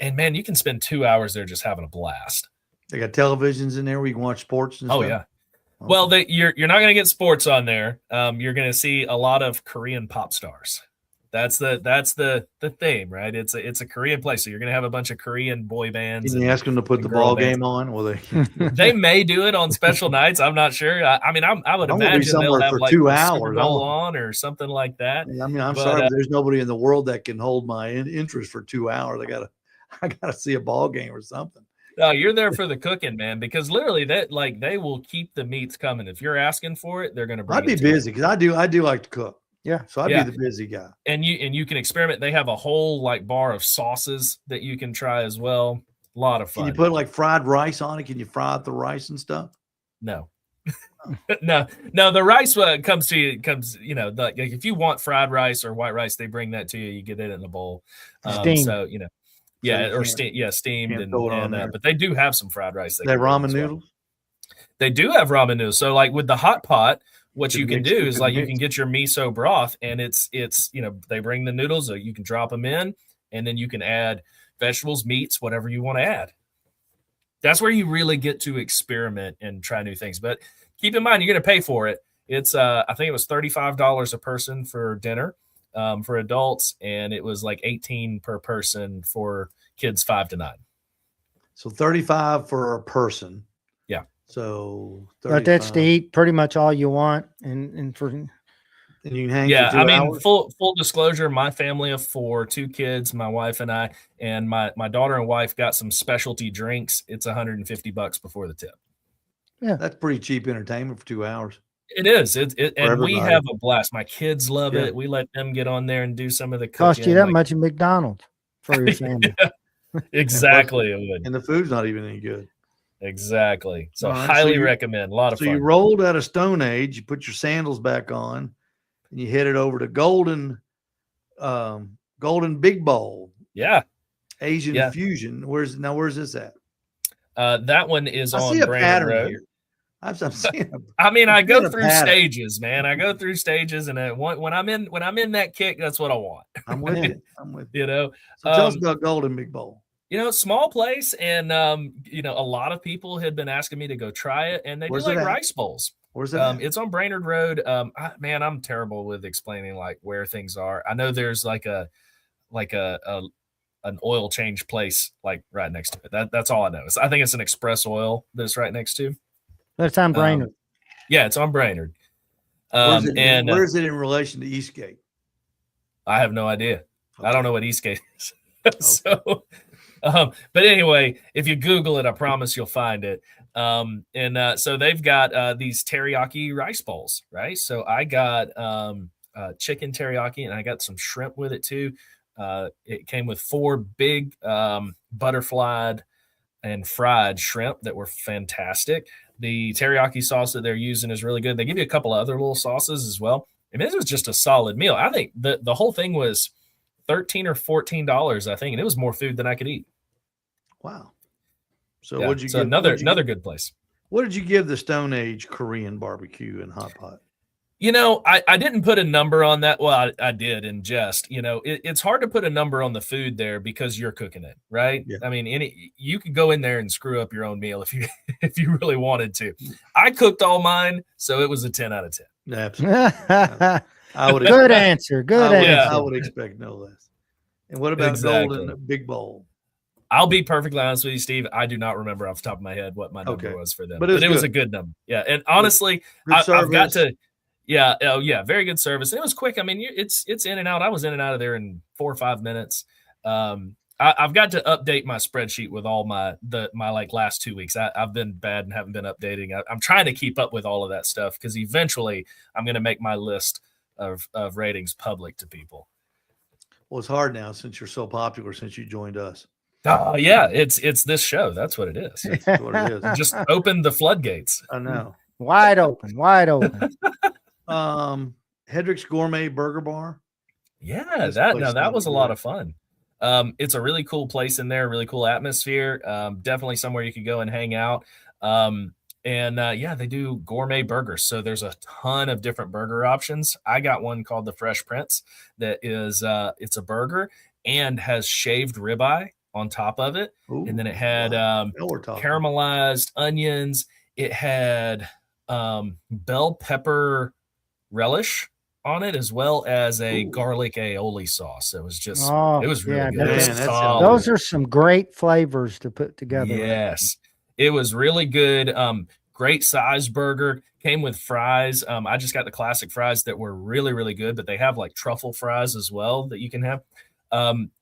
And man, you can spend 2 hours there just having a blast. They got televisions in there where you can watch sports and Oh stuff. yeah. Well, you're not going to get sports on there. You're going to see a lot of Korean pop stars. That's the theme, right? It's a Korean place, so you're going to have a bunch of Korean boy bands. Can you ask them to put the girl ball bands. game on? Will they? They may do it on special nights. I'm not sure. I would I wanna be imagine they'll somewhere have for like 2 the hours. Super Bowl on or something like that. I mean, I'm But, sorry, but there's nobody in the world that can hold my interest for 2 hours. I gotta see a ball game or something. No, you're there for the cooking, man, because literally they will keep the meats coming. If you're asking for it, they're going to bring I'd be it to you. busy because I do like to cook. Yeah. So I'd Yeah. be the busy guy. And you can experiment. They have a whole like bar of sauces that you can try as well. A lot of fun. Can you put like fried rice on it? Can you fry out the rice and stuff? No. no, the rice comes, like if you want fried rice or white rice, they bring that to you. You get it in a bowl. Steamed. So, yeah, you or can't- steamed, can't and throw it on there. but they do have some fried rice. They can bring ramen as well. noodles. They do have ramen noodles. So like with the hot pot, what You you can can mix- do you is can like you mix. can get your miso broth, and it's they bring the noodles, so you can drop them in, and then you can add vegetables, meats, whatever you want to add. That's where you really get to experiment and try new things. But keep in mind, you're going to pay for it. It's I think it was $35 a person for dinner for adults, and it was like $18 per person for kids 5 to 9. So 35 for a person. Yeah. So But that's to 35. eat pretty much all you want. And for And you can hang Yeah, for 2 I mean, hours? full disclosure, my family of 4, 2 kids, my wife and I, and my daughter and wife got some specialty drinks. It's $150 before the tip. That's pretty cheap entertainment for 2 hours. It is. And we everybody. have a blast. My kids love Yeah. it. We let them get on there and do some of the cooking. cost you that like- much at McDonald's for your family. Exactly, it would. And the food's not even any good. Exactly. So All right, so highly you- recommend. A lot of So fun. you rolled out of Stone Age, you put your sandals back on, and you headed over to Golden Big Bowl, Yeah. Asian Yeah. Fusion. Where's this at? That one is I on see a Brandon pattern Road. here. I'm seeing I mean, I I'm go seeing a through pattern. stages, man. I go through stages, and when I'm in that kick, that's what I want. I'm with you. I'm with you. You know, So tell us Um, about Golden Big Bowl. Small place, and a lot of people had been asking me to go try it, and they Where's do it like at? rice bowls. Where's that? It's on Brainerd Road. I'm terrible with explaining like where things are. I know there's like an oil change place like right next to it. That's all I know. I think it's an Express Oil that's right next to. That's on Brainerd. Yeah, it's on Brainerd. Where's it, And where is it in relation to Eastgate? I have no idea. I don't know what Eastgate is. So, but anyway, if you Google it, I promise you'll find it. So they've got these teriyaki rice bowls, right? So I got chicken teriyaki, and I got some shrimp with it too. It came with 4 big butterflied and fried shrimp that were fantastic. The teriyaki sauce that they're using is really good. They give you a couple of other little sauces as well. I mean, this was just a solid meal. I think the whole thing was $13 or $14, I think, and it was more food than I could eat. Wow. So Yeah, what'd you so get? another good place. What did you give the Stone Age Korean barbecue and hot pot? You know, I didn't put a number on that. Well, I did in jest. You know, it's hard to put a number on the food there because you're cooking it, right? Yeah. I mean, you could go in there and screw up your own meal if you if you really wanted to. I cooked all mine, so it was a 10 out of 10. Absolutely. I would Good answer. Good answer. I would expect no less. And what about Exactly. Golden Big Bowl? I'll be perfectly honest with you, Steve. I do not remember off the top of my head what my number Okay. was for them, But but it it was was a good number. Yeah, and honestly, Good I've got service. to. Yeah, oh yeah, very good service. It was quick. I mean, it's in and out. I was in and out of there in 4 or 5 minutes. I've got to update my spreadsheet with all my like last 2 weeks. I've been bad and haven't been updating. I'm trying to keep up with all of that stuff because eventually I'm going to make my list of ratings public to people. Well, it's hard now since you're so popular since you joined us. Oh yeah, it's this show. That's what it is. That's what it is. Just open the floodgates. I know. Wide open. Wide open. Hedrick's Gourmet Burger Bar. Yeah, This that place no, that sounds was a lot great. of fun. It's a really cool place in there, really cool atmosphere. Definitely somewhere you could go and hang out. Yeah, they do gourmet burgers. So there's a ton of different burger options. I got one called the Fresh Prince that is it's a burger and has shaved ribeye on top of it. Ooh, And then it had now we're talking. caramelized onions. It had bell pepper relish on it, as well as a Ooh. garlic aioli sauce. It was just, Oh, it was really yeah, good. It was Man, that sounds solid. Those are some great flavors to put together. Yes, it was really good. Great size burger. Came with fries. I just got the classic fries that were really, really good, but they have like truffle fries as well that you can have.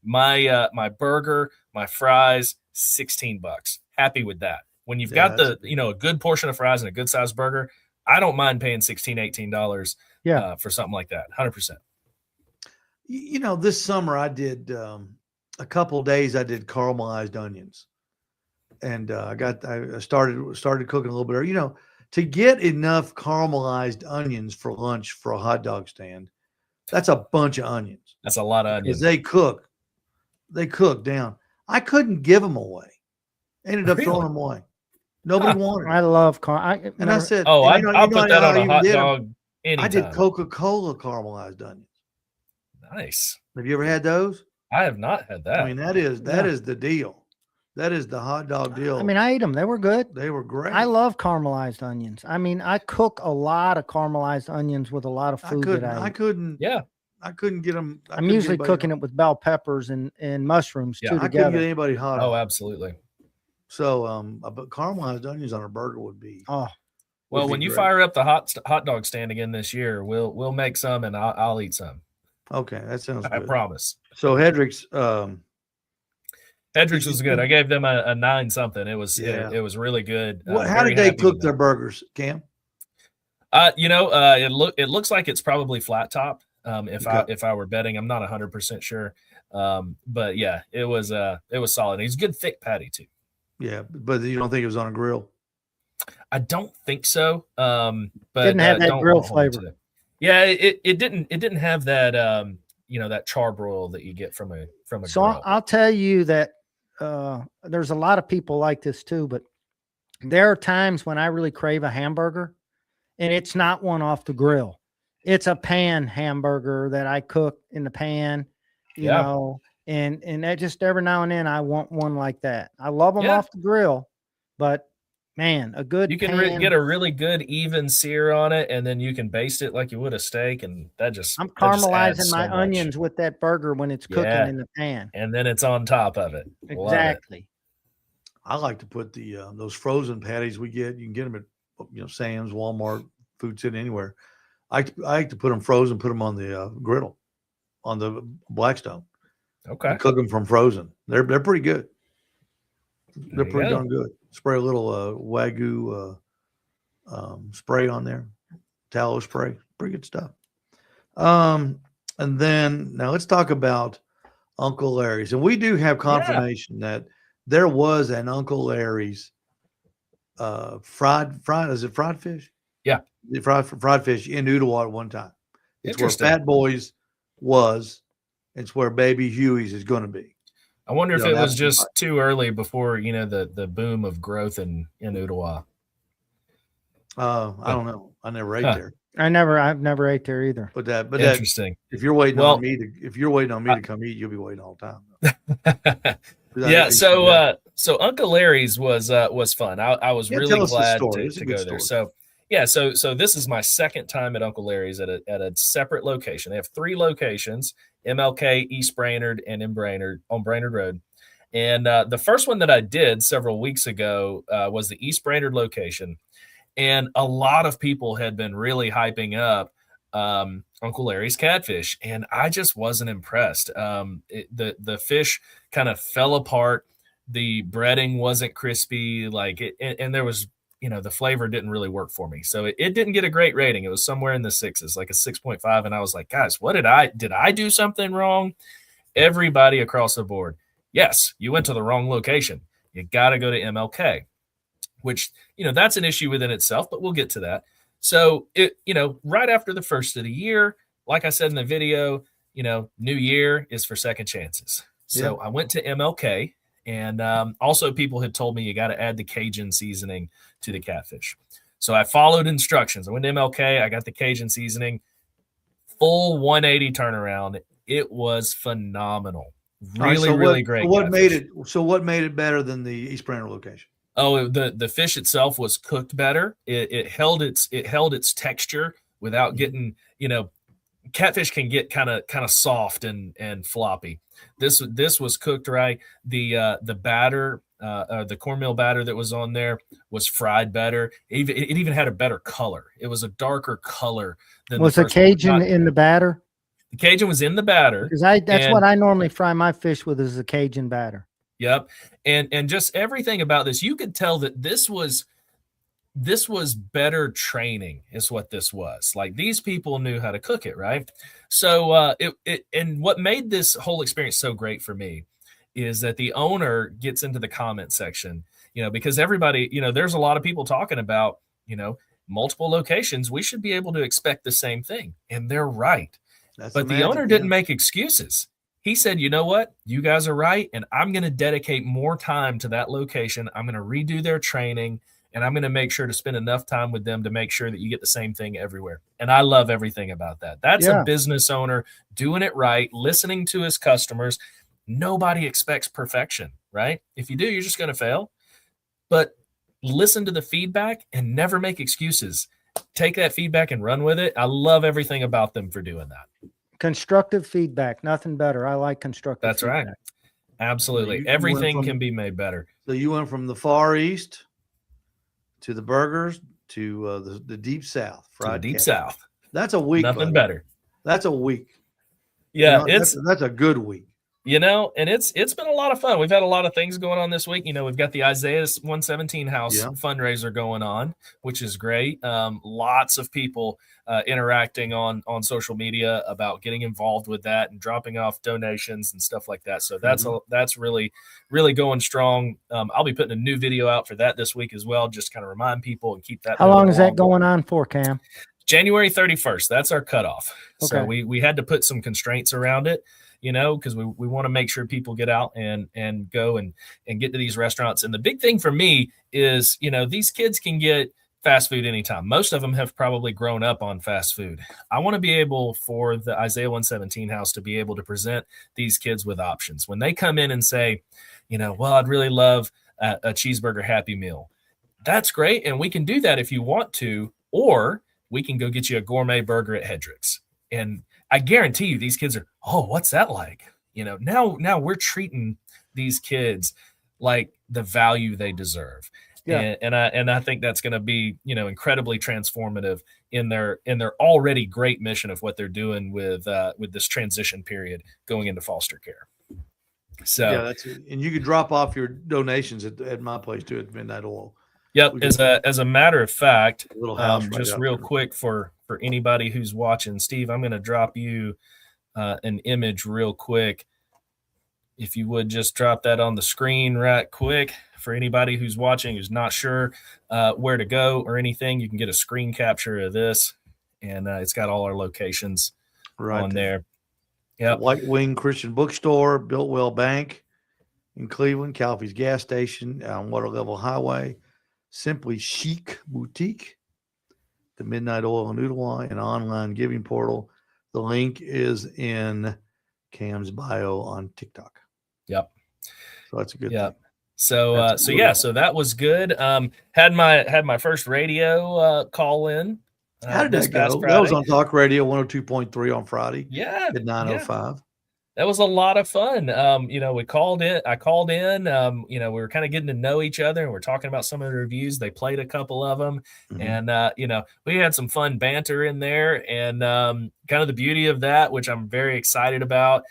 My burger, my fries, $16. Happy with that. When you've Yeah, got that's a good portion of fries and a good size burger, I don't mind paying $16, $18 Yeah. for something like that. 100%. You know, this summer I did a couple of days. I did caramelized onions, and I started cooking a little bit early. You know, to get enough caramelized onions for lunch for a hot dog stand, that's a bunch of onions. That's a lot of onions. Because they cook down. I couldn't give them away. Ended up throwing Really? them away. Nobody wanted I them. love And I said, Oh, and I'll put that how on I a even hot did 'em? dog anytime. I did Coca-Cola caramelized onions. Nice. Have you ever had those? I have not had that. I mean, that is the deal. That is the hot dog deal. I mean, I ate them. They were good. they were great. I love caramelized onions. I mean, I cook a lot of caramelized onions with a lot of food that I eat. Yeah. I couldn't get them. I'm usually cooking it with bell peppers and mushrooms Yeah, too I couldn't get together. anybody hot. Oh, absolutely. So, but caramelized onions on a burger would be. Oh, Well, would be when you great. fire up the hot dog stand again this year, we'll make some and I'll eat some. Okay, that sounds I good. promise. So Hedrick's, Hedrick's was good. I gave them a 9 something. It was Yeah. it was really good. how Very did they happy cook with their that. burgers, Cam? It looks like it's probably flat top. Okay. If I were betting, I'm not 100% sure. But yeah, it was solid. He's a good thick patty too. Yeah, but you don't think it was on a grill? I don't think so. But Didn't have that don't grill hold me to flavor. that. Yeah, it didn't have that that charbroil that you get from a so grill. I'll tell you that there's a lot of people like this too, but there are times when I really crave a hamburger, and it's not one off the grill. It's a pan hamburger that I cook in the pan, you Yeah. know, and that just every now and then I want one like that. I love them Yeah. off the grill, but man, a good You can pan, get a really good even sear on it, and then you can baste it like you would a steak, and that just I'm that just adds caramelizing so my much. onions with that burger when it's cooking Yeah. in the pan. and then it's on top of it. Love it. Exactly. I like to put the those frozen patties we get. You can get them at Sam's, Walmart, Food City, anywhere. I like to put them frozen, put them on the griddle, on the Blackstone. Okay. And cook them from frozen. They're pretty good. They're There you pretty go. darn good. Spray a little Wagyu spray on there, tallow spray. Pretty good stuff. And then now let's talk about Uncle Larry's, and we do have confirmation that there was an Uncle Larry's fried is it fried fish? Yeah. The fried fish in Ooltewah at one time. It's where Interesting. Fat Boys was. It's where Baby Huey's is going to be. I wonder if Yeah, it was that's just right. too early before the boom of growth in Ooltewah. I don't know. I never ate Huh. there. I've never ate there either. But that Interesting. if you're waiting Well- on me to come eat, you'll be waiting all the time. Yeah, so Uncle Larry's was fun. I was Yeah, really tell us the glad story. to It's a go good there. story. So this is my second time at Uncle Larry's at a separate location. They have 3 locations: MLK, East Brainerd, and in Brainerd on Brainerd Road. And the first one that I did several weeks ago was the East Brainerd location, and a lot of people had been really hyping up Uncle Larry's catfish, and I just wasn't impressed. The fish kind of fell apart. The breading wasn't crispy, and there was, the flavor didn't really work for me. So it didn't get a great rating. It was somewhere in the 6s, like a 6.5. And I was like, guys, did I do something wrong? Everybody across the board. Yes, you went to the wrong location. You got to go to MLK, which, that's an issue within itself, but we'll get to that. So right after the first of the year, like I said in the video, new year is for second chances. So I went to MLK, and also people had told me you got to add the Cajun seasoning to the catfish. So I followed instructions. I went to MLK, I got the Cajun seasoning, full 180 turnaround. It was phenomenal. Really great. So what made it better than the East Brainerd location? Oh, the fish itself was cooked better. It held its texture without getting, catfish can get kind of soft and floppy. This was cooked right. The batter, the cornmeal batter that was on there was fried better. It even had a better color. It was a darker color than Was the Cajun in the batter? The Cajun was in the batter. Because that's what I normally fry my fish with, is the Cajun batter. Yep. And just everything about this, you could tell that this was better training is what this was. Like, these people knew how to cook it, right? So and what made this whole experience so great for me is that the owner gets into the comment section, because everybody, there's a lot of people talking about, multiple locations. We should be able to expect the same thing. And they're right. But the owner didn't make excuses. He said, you know what? You guys are right. And I'm going to dedicate more time to that location. I'm going to redo their training, and I'm going to make sure to spend enough time with them to make sure that you get the same thing everywhere. And I love everything about that. That's a business owner doing it right, listening to his customers. Nobody expects perfection, right? If you do, you're just going to fail. But listen to the feedback and never make excuses. Take that feedback and run with it. I love everything about them for doing that. Constructive feedback, nothing better. I like constructive That's feedback. right. Absolutely. You Everything can be made better. So you went from the Far East to the burgers to the Deep South. To the Fried Deep catfish. South. That's a week. Nothing buddy. better. That's a week. Yeah, that's a good week. and it's been a lot of fun. We've had a lot of things going on this week. We've got the Isaiah 117 house fundraiser going on, which is great. Lots of people interacting on social media about getting involved with that and dropping off donations and stuff like that. So that's really, really going strong. I'll be putting a new video out for that this week as well, just kind of remind people and keep that. How long is that going on for, Cam? January 31st. That's our cutoff. Okay. So we had to put some constraints around it, because we want to make sure people get out and go and get to these restaurants. And the big thing for me is, these kids can get fast food anytime. Most of them have probably grown up on fast food. I want to be able for the Isaiah 117 house to be able to present these kids with options. When they come in and say, well, I'd really love a cheeseburger Happy Meal. That's great. And we can do that if you want to, or we can go get you a gourmet burger at Hedrick's. And I guarantee you these kids are, oh, what's that like? Now we're treating these kids like the value they deserve. Yeah. And I think that's going to be, incredibly transformative in their already great mission of what they're doing with this transition period going into foster care. So yeah, and you can drop off your donations at my place too, at Midnight Oil. Yep. As a matter of fact, just real quick for anybody who's watching, Steve, I'm going to drop you an image real quick. If you would just drop that on the screen right quick for anybody who's watching, who's not sure where to go or anything, you can get a screen capture of this, and it's got all our locations on there. Yeah. White Wing Christian Bookstore, Biltwell Bank in Cleveland, Calfee's Gas Station on Water Level Highway, Simply Chic Boutique the Midnight Oil Noodle Line and online giving portal. The link is in Cam's bio on TikTok. Yep. So that's a good Yep. thing. So That's so cool. yeah, so that was good. Had my first radio call in. How did this that past go? That was Friday. on Talk Radio 102.3 on Friday Yeah. at 9:05. That was a lot of fun. We called in. I called in. We were kind of getting to know each other, and we're talking about some of the reviews. They played a couple of them, Mhm. and we had some fun banter in there. And kind of the beauty of that, which I'm very excited about,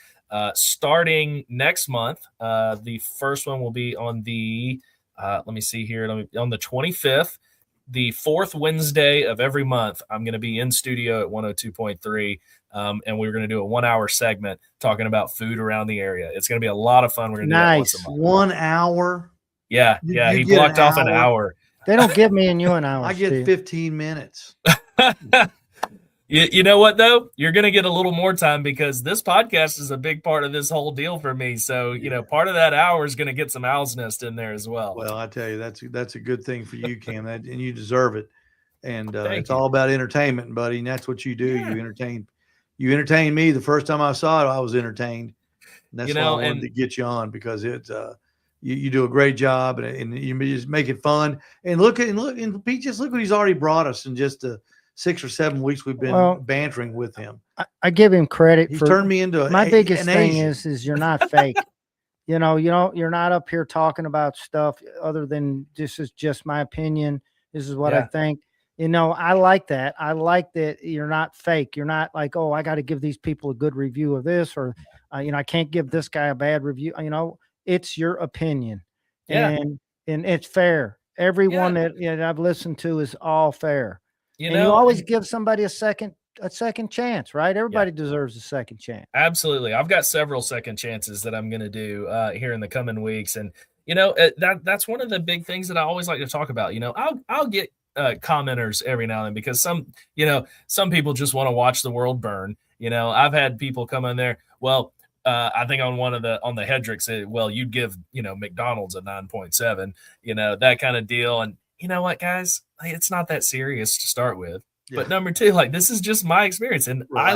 starting next month. The first one will be on the. Let me see here. On the 25th, the fourth Wednesday of every month. I'm going to be in studio at 102.3. And we're going to do a 1 hour segment talking about food around the area. It's going to be a lot of fun. We're going to do that once a Nice. month. 1 hour. Yeah. You Yeah. He get blocked an off an hour? hour. They don't give me and you an hour. I get Steve. 15 minutes. You know what, though? You're going to get a little more time because this podcast is a big part of this whole deal for me. So, part of that hour is going to get some Owl's Nest in there as well. Well, I tell you, that's a good thing for you, Cam, and you deserve it. And Thank it's you. all about entertainment, buddy. And that's what you do. Yeah. You entertain me. The first time I saw it, I was entertained. And that's why I wanted and- to get you on, because it's you do a great job, and you just make it fun. And look, Pete, just look what he's already brought us in just the 6 or 7 weeks we've been bantering with him. I give him credit He's for turned me into my biggest an thing Asian. is you're not fake. You're not up here talking about stuff other than this is just my opinion. This is what I Yeah. think. I like that. I like that you're not fake. You're not like, oh, I got to give these people a good review of this, or I can't give this guy a bad review. It's your opinion, Yeah. and it's fair. Everyone that I've listened to is all fair. You And you always give somebody a second chance, right? Everybody deserves a second chance. Absolutely. I've got several second chances that I'm going to do here in the coming weeks. And, that's one of the big things that I always like to talk about. I'll get commenters every now and then because some people just want to watch the world burn. I've had people come in there. Well, I think on the Hedrick said, well, you'd give, McDonald's a 9.7, that kind of deal. And you know what, guys, it's not that serious to start with. Yeah. But number two, this is just my experience. And Right.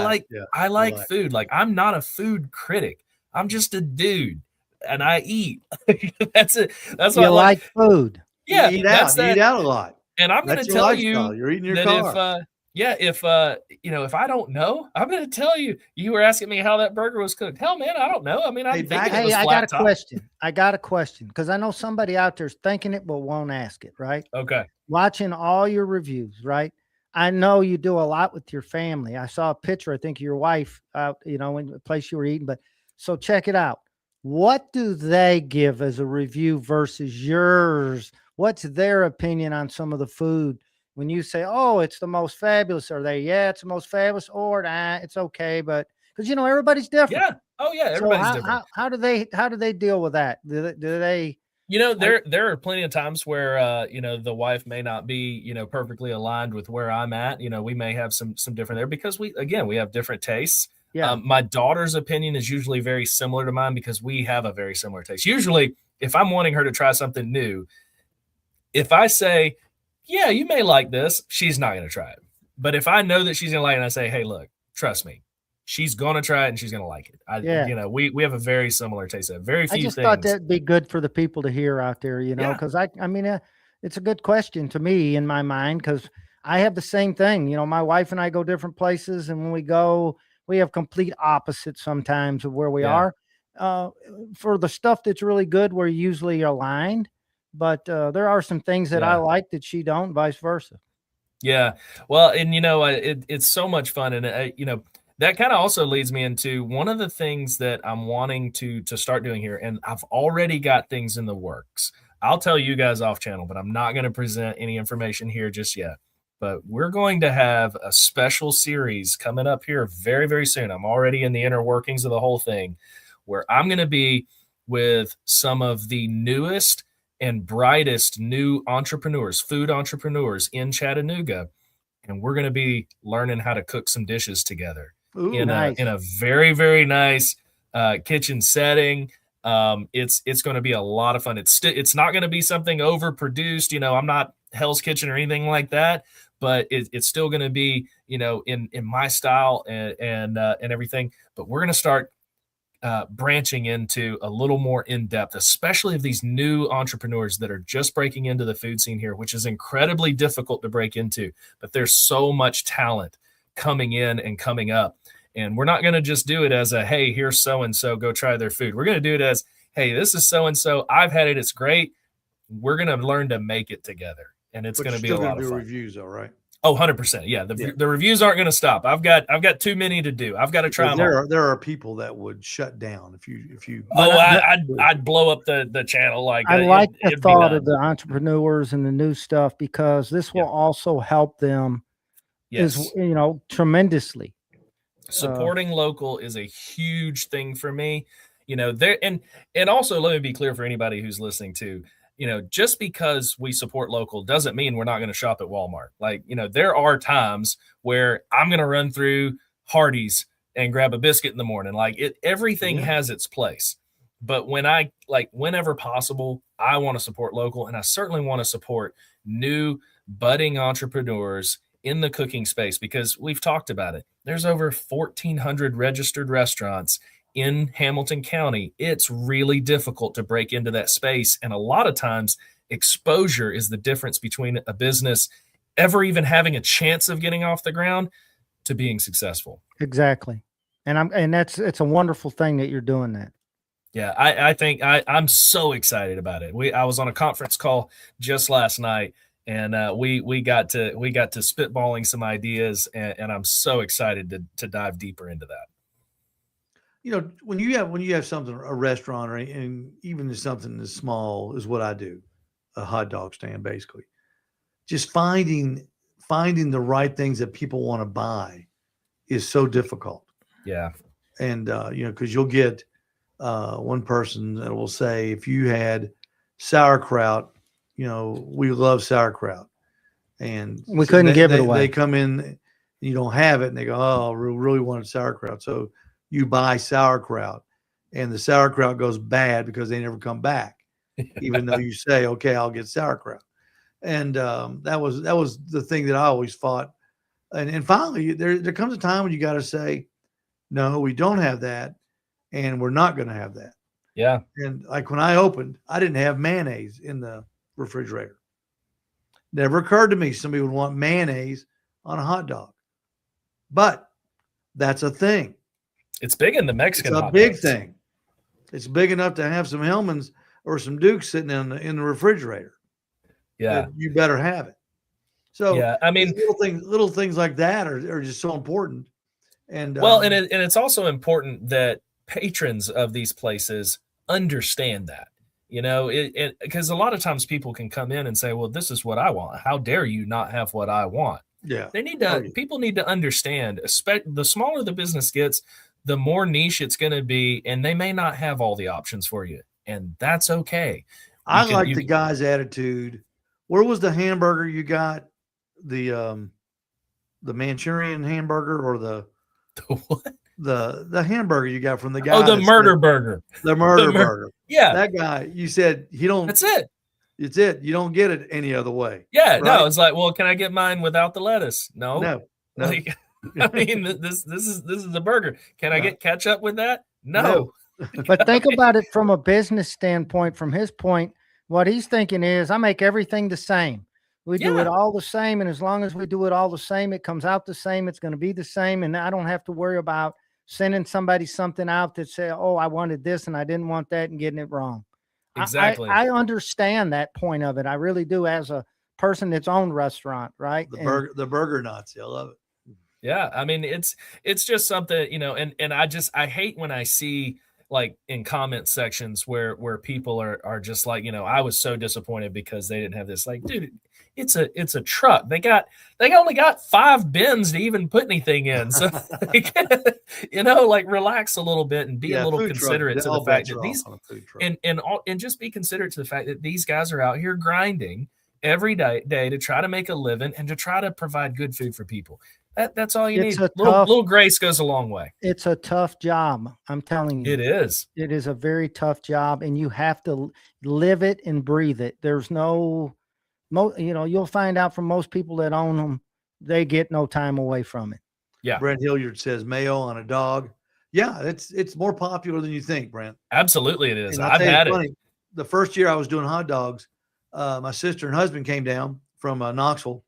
I like Right. food. I'm not a food critic. I'm just a dude and I eat. That's it. That's what You I like food. Yeah. You eat that's out. You that. eat out a lot. And I'm going That's to your tell lifestyle. you You're eating your that car. if I don't know, I'm going to tell you. You were asking me how that burger was cooked. Hell, man, I don't know. I mean, I'm thinking it was Hey, I flat got a top. question. I got a question because I know somebody out there's thinking it but won't ask it, right? Okay. Watching all your reviews, right? I know you do a lot with your family. I saw a picture, I think, of your wife out, in the place you were eating. But so check it out. What do they give as a review versus yours? What's their opinion on some of the food? When you say, oh, it's the most fabulous, are they, it's the most fabulous, or it's okay, but because everybody's different. Yeah. Oh yeah. Everybody's so different. how do they deal with that? Do they There are plenty of times where the wife may not be perfectly aligned with where I'm at. We may have some different there because we have different tastes. Yeah. My daughter's opinion is usually very similar to mine because we have a very similar taste. Usually, if I'm wanting her to try something new, if I say, yeah, you may like this, she's not going to try it. But if I know that she's going to like it and I say, hey, look, trust me, she's going to try it and she's going to like it. We have a very similar taste. Very few I just things. thought that'd be good for the people to hear out there, Yeah. because it's a good question to me in my mind because I have the same thing. My wife and I go different places, and when we go, we have complete opposites sometimes of where we Yeah. are. For the stuff that's really good, we're usually aligned, but there are some things that I Yeah. like that she don't, vice versa. Yeah. Well, and it's so much fun. And, that kind of also leads me into one of the things that I'm wanting to start doing here. And I've already got things in the works. I'll tell you guys off channel, but I'm not going to present any information here just yet. But we're going to have a special series coming up here very, very soon. I'm already in the inner workings of the whole thing, where I'm going to be with some of the newest and brightest new entrepreneurs, food entrepreneurs in Chattanooga. And we're going to be learning how to cook some dishes together Ooh, nice. in a very, very nice kitchen setting. It's going to be a lot of fun. It's not going to be something overproduced. I'm not Hell's Kitchen or anything like that, but it's still going to be, you know, in my style and everything. But we're going to start branching into a little more in depth, especially of these new entrepreneurs that are just breaking into the food scene here, which is incredibly difficult to break into. But there's so much talent coming in and coming up. And we're not going to just do it as a, hey, here's so-and-so, go try their food. We're going to do it as, hey, this is so-and-so. I've had it. It's great. We're going to learn to make it together. And it's going to be a lot of fun. Reviews, all right. Oh, 100%. Yeah. The reviews aren't going to stop. I've got too many to do. I've got to try them all. There are people that would shut down if you. Oh, I'd blow up the channel. Like I like the thought of the entrepreneurs and the new stuff, because this will also help them, tremendously. Supporting local is a huge thing for me. You know, there and also let me be clear for anybody who's listening to, you know, just because we support local doesn't mean we're not going to shop at Walmart. Like, you know, there are times where I'm going to run through Hardee's and grab a biscuit in the morning. Like everything has its place. But whenever possible, I want to support local, and I certainly want to support new budding entrepreneurs in the cooking space, because we've talked about it. There's over 1,400 registered restaurants in Hamilton County. It's really difficult to break into that space. And a lot of times exposure is the difference between a business ever even having a chance of getting off the ground to being successful. Exactly. And it's a wonderful thing that you're doing that. Yeah. I think I'm so excited about it. I was on a conference call just last night, and we got to spitballing some ideas, and I'm so excited to dive deeper into that. You know, when you have something, a restaurant, and even something as small as what I do, a hot dog stand, basically, just finding the right things that people want to buy is so difficult. Yeah. And, because you'll get one person that will say, if you had sauerkraut, we love sauerkraut. And we couldn't give it away. They come in, and you don't have it, and they go, oh, we really wanted sauerkraut. So you buy sauerkraut, and the sauerkraut goes bad because they never come back, even though you say, okay, I'll get sauerkraut. And that was the thing that I always fought. And finally, there comes a time when you got to say, no, we don't have that, and we're not going to have that. Yeah. And like when I opened, I didn't have mayonnaise in the refrigerator. Never occurred to me somebody would want mayonnaise on a hot dog. But that's a thing. It's big in the Mexican. It's a big thing. It's big enough to have some Hellmann's or some Dukes sitting in the refrigerator. Yeah, you better have it. So yeah, I mean, little things like that are just so important. And and it's also important that patrons of these places understand that. You know, because a lot of times people can come in and say, "Well, this is what I want. How dare you not have what I want?" Yeah, people need to understand. The smaller the business gets, the more niche it's going to be, and they may not have all the options for you, and that's okay. I like the guy's attitude. Where was the hamburger you got? The Manchurian hamburger, or the what? The hamburger you got from the guy? Oh, the murder burger. The murder burger. Yeah, that guy. You said he don't. That's it. It's it. You don't get it any other way. Yeah, right? No. It's like, well, can I get mine without the lettuce? No. Like, I mean, this is a burger. Can I get ketchup with that? No. But think about it from a business standpoint. From his point, what he's thinking is, I make everything the same. We do it all the same, and as long as we do it all the same, it comes out the same. It's going to be the same, and I don't have to worry about sending somebody something out that say, "Oh, I wanted this and I didn't want that," and getting it wrong. Exactly. I understand that point of it. I really do, as a person that's owned restaurant, right? The burger Nazi. I love it. Yeah. I mean, it's just something, and I hate when I see, like, in comment sections where people are just like, I was so disappointed because they didn't have this. Like, dude, it's a truck. They only got 5 bins to even put anything in. So, relax a little bit and be a little considerate to the fact that these, and just be considerate to the fact that these guys are out here grinding every day to try to make a living and to try to provide good food for people. That's all you need. Little grace goes a long way. It's a tough job. I'm telling you. It is. It is a very tough job, and you have to live it and breathe it. There's no, you'll find out from most people that own them, they get no time away from it. Yeah. Brent Hilliard says mayo on a dog. Yeah, it's more popular than you think, Brent. Absolutely, it is. And I'll I've tell you had funny, it. the first year I was doing hot dogs, my sister and husband came down from Knoxville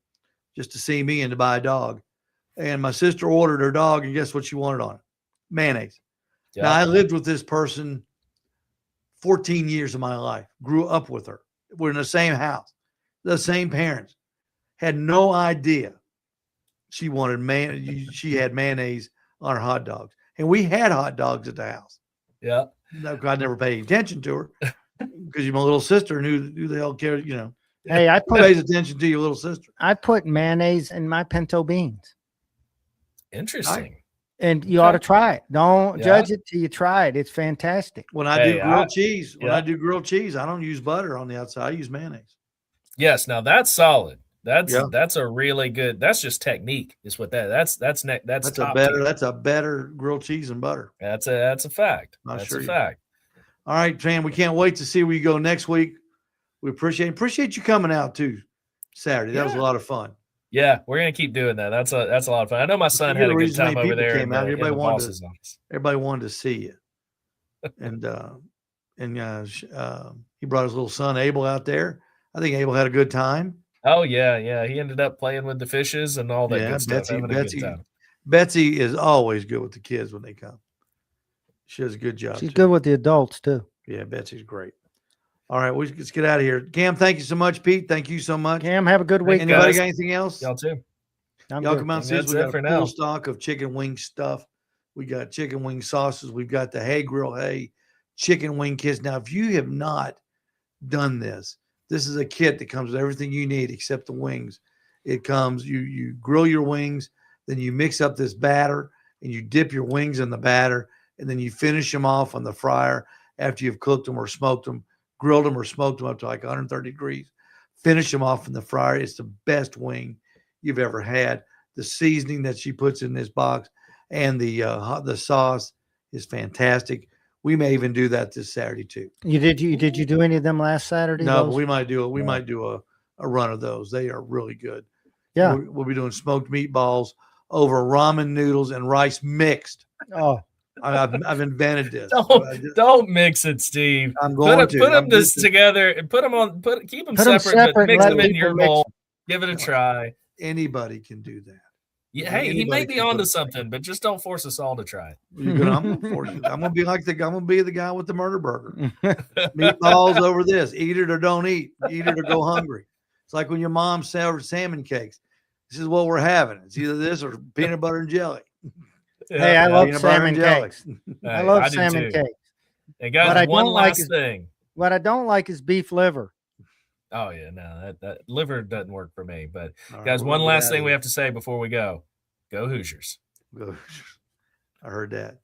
just to see me and to buy a dog. And my sister ordered her dog, and guess what she wanted on it? Mayonnaise. Yeah. Now, I lived with this person 14 years of my life, grew up with her. We're in the same house, the same parents. Had no idea she wanted she had mayonnaise on her hot dogs. And we had hot dogs at the house. Yeah. No, I never paid any attention to her because you're my little sister and who the hell cares, you know. Hey, Who pays attention to your little sister? I put mayonnaise in my pinto beans, Interesting. and you ought to try it. Don't Yeah. judge it till you try it. It's fantastic. When I Hey, do grilled cheese, yeah. I don't use butter on the outside. I use mayonnaise. Yes. Now that's solid. That's Yeah. that's a really good. That's just technique. Is what that's That's top a tier. better grilled cheese and butter. That's a fact. I'll That's assure a you. fact. All right, Tran, we can't wait to see where you go next week. We appreciate you coming out too Saturday. That was a Yeah. lot of fun. Yeah, we're gonna keep doing that. That's a lot of fun. I know my son You're had the a good reason time many over people there. came out. In Everybody the wanted boss's office. Everybody wanted to see you. And he brought his little son Abel out there. I think Abel had a good time. Oh yeah. He ended up playing with the fishes and all that Yeah, good stuff. Having a Betsy, good time. Betsy is always good with the kids when they come. She does a good job. She's too. good with the adults too. Yeah, Betsy's great. All right, let's get out of here. Cam, thank you so much. Pete, thank you so much. Cam, have a good week. Anybody guys. got anything else? Y'all too. I'm Y'all good. come out and And see us. that's We it got for a now. full stock of chicken wing stuff. We got chicken wing sauces. We've got the Hey Grill Hey chicken wing kits. Now, if you have not done this, this is a kit that comes with everything you need except the wings. It comes, you grill your wings, then you mix up this batter and you dip your wings in the batter, and then you finish them off on the fryer after you've cooked them or smoked them, grilled them or smoked them up to like 130 degrees. Finish them off in the fryer. It's the best wing you've ever had. The seasoning that she puts in this box and the sauce is fantastic. We may even do that this Saturday too. Did you do any of them last Saturday? No, but those? we might do a run of those. They are really good. Yeah. We'll be doing smoked meatballs over ramen noodles and rice mixed. Oh, I've invented this. Don't mix it, Steve. I'm going to. Put I'm them this just- together and keep them Put 'em separate, but separate and mix let them in people your mix bowl. Give it a try. Anybody can do that. Yeah, hey, he may Anybody be can onto put it something, but just don't force us all to try it. I'm gonna force you. I'm gonna be the guy with the murder burger. Meatballs over this. Eat it or don't eat. Eat it or go hungry. It's like when your mom serves salmon cakes. This is what we're having. It's either this or peanut butter and jelly. Hey, I Yeah. love Peanut butter salmon and jelly. cakes. Hey, I love do salmon too. cakes. And guys, What I one don't like last is- thing. What I don't like is beef liver. Oh yeah, no, that liver doesn't work for me. But All right, guys, we'll one get last out thing of we here. have to say before we go. Go Hoosiers. I heard that.